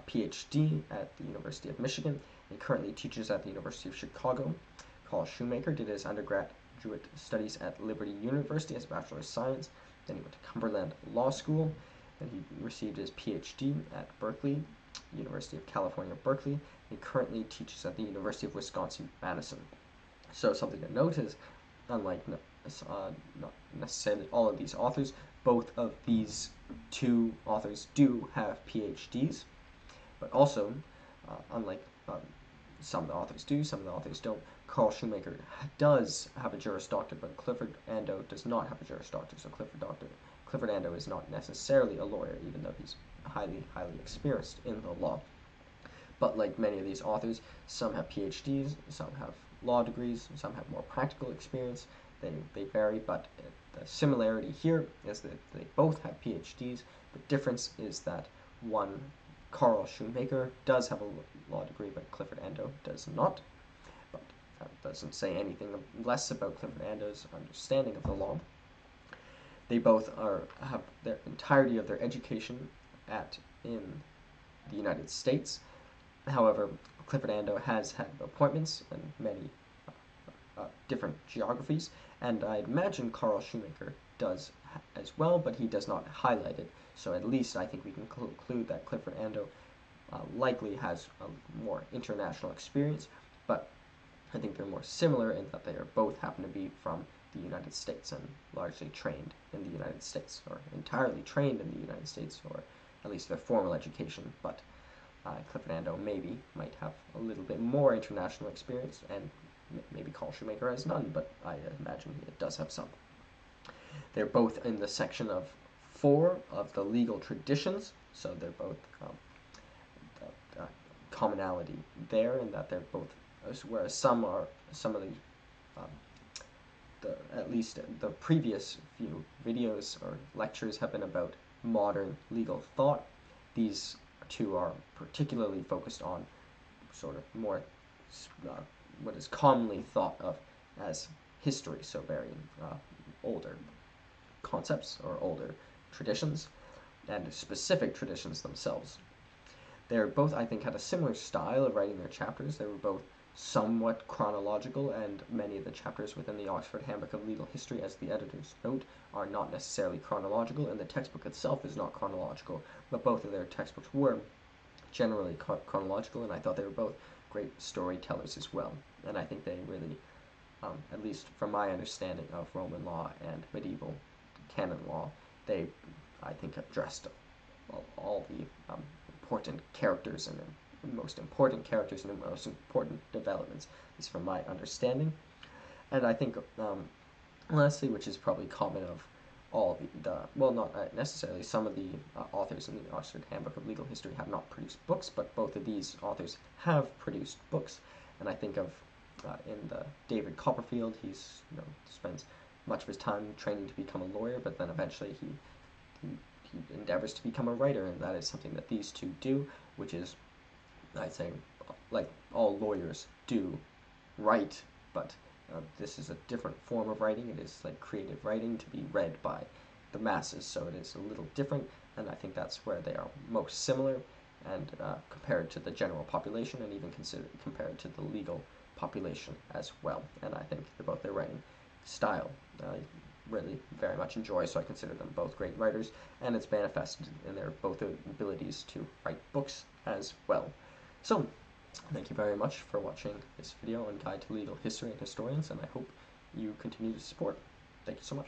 PhD at the University of Michigan, and currently teaches at the University of Chicago. Karl Shoemaker did his undergraduate studies at Liberty University as a Bachelor of Science, then he went to Cumberland Law School, and he received his PhD at Berkeley University of California, Berkeley. He currently teaches at the University of Wisconsin-Madison. So something to note is, unlike not necessarily all of these authors, both of these two authors do have PhDs, but also, unlike some of the authors do, some of the authors don't, Karl Shoemaker does have a Juris Doctor, but Clifford Ando does not have a Juris Doctor, so Clifford Ando is not necessarily a lawyer, even though he's highly experienced in the law. But like many of these authors, some have PhDs, some have law degrees, some have more practical experience. They vary, but the similarity here is that they both have PhDs. The difference is that one, Karl Shoemaker, does have a law degree, but Clifford Ando does not. But that doesn't say anything less about Clifford Ando's understanding of the law. They both have their entirety of their education in the United States. However, Clifford Ando has had appointments in many different geographies, and I imagine Karl Shoemaker does as well, but he does not highlight it. So at least I think we can conclude that Clifford Ando likely has a more international experience, but I think they're more similar in that they are both happen to be from the United States and largely trained in the United States, or entirely trained in the United States, or at least their formal education, but Clifford Ando might have a little bit more international experience, and maybe Karl Shoemaker has none, but I imagine it does have some. They're both in the section of 4 of the legal traditions, so they're both commonality there in that they're both, whereas some of at least the previous few videos or lectures have been about modern legal thought. These two are particularly focused on sort of more what is commonly thought of as history, so very older concepts or older traditions and specific traditions themselves. They're both, I think, had a similar style of writing their chapters. They were both somewhat chronological, and many of the chapters within the Oxford Handbook of Legal History, as the editors note, are not necessarily chronological, and the textbook itself is not chronological, but both of their textbooks were generally chronological, and I thought they were both great storytellers as well. And I think they really, at least from my understanding of Roman law and medieval canon law, they, I think, addressed all the important characters and the most important characters and the most important developments, at least from my understanding. And I think, lastly, which is probably common of all well, not necessarily, some of the authors in the Oxford Handbook of Legal History have not produced books, but both of these authors have produced books. And I think of in the David Copperfield, he's spends much of his time training to become a lawyer, but then eventually he endeavors to become a writer, and that is something that these two do, which is, I'd say, like all lawyers do write, but this is a different form of writing. It is like creative writing to be read by the masses, so it is a little different, and I think that's where they are most similar, and compared to the general population, and even compared to the legal population as well. And I think both their writing style I really very much enjoy, so I consider them both great writers, and it's manifested in their both abilities to write books as well. So, thank you very much for watching this video on Guide to Legal History and Historians, and I hope you continue to support. Thank you so much.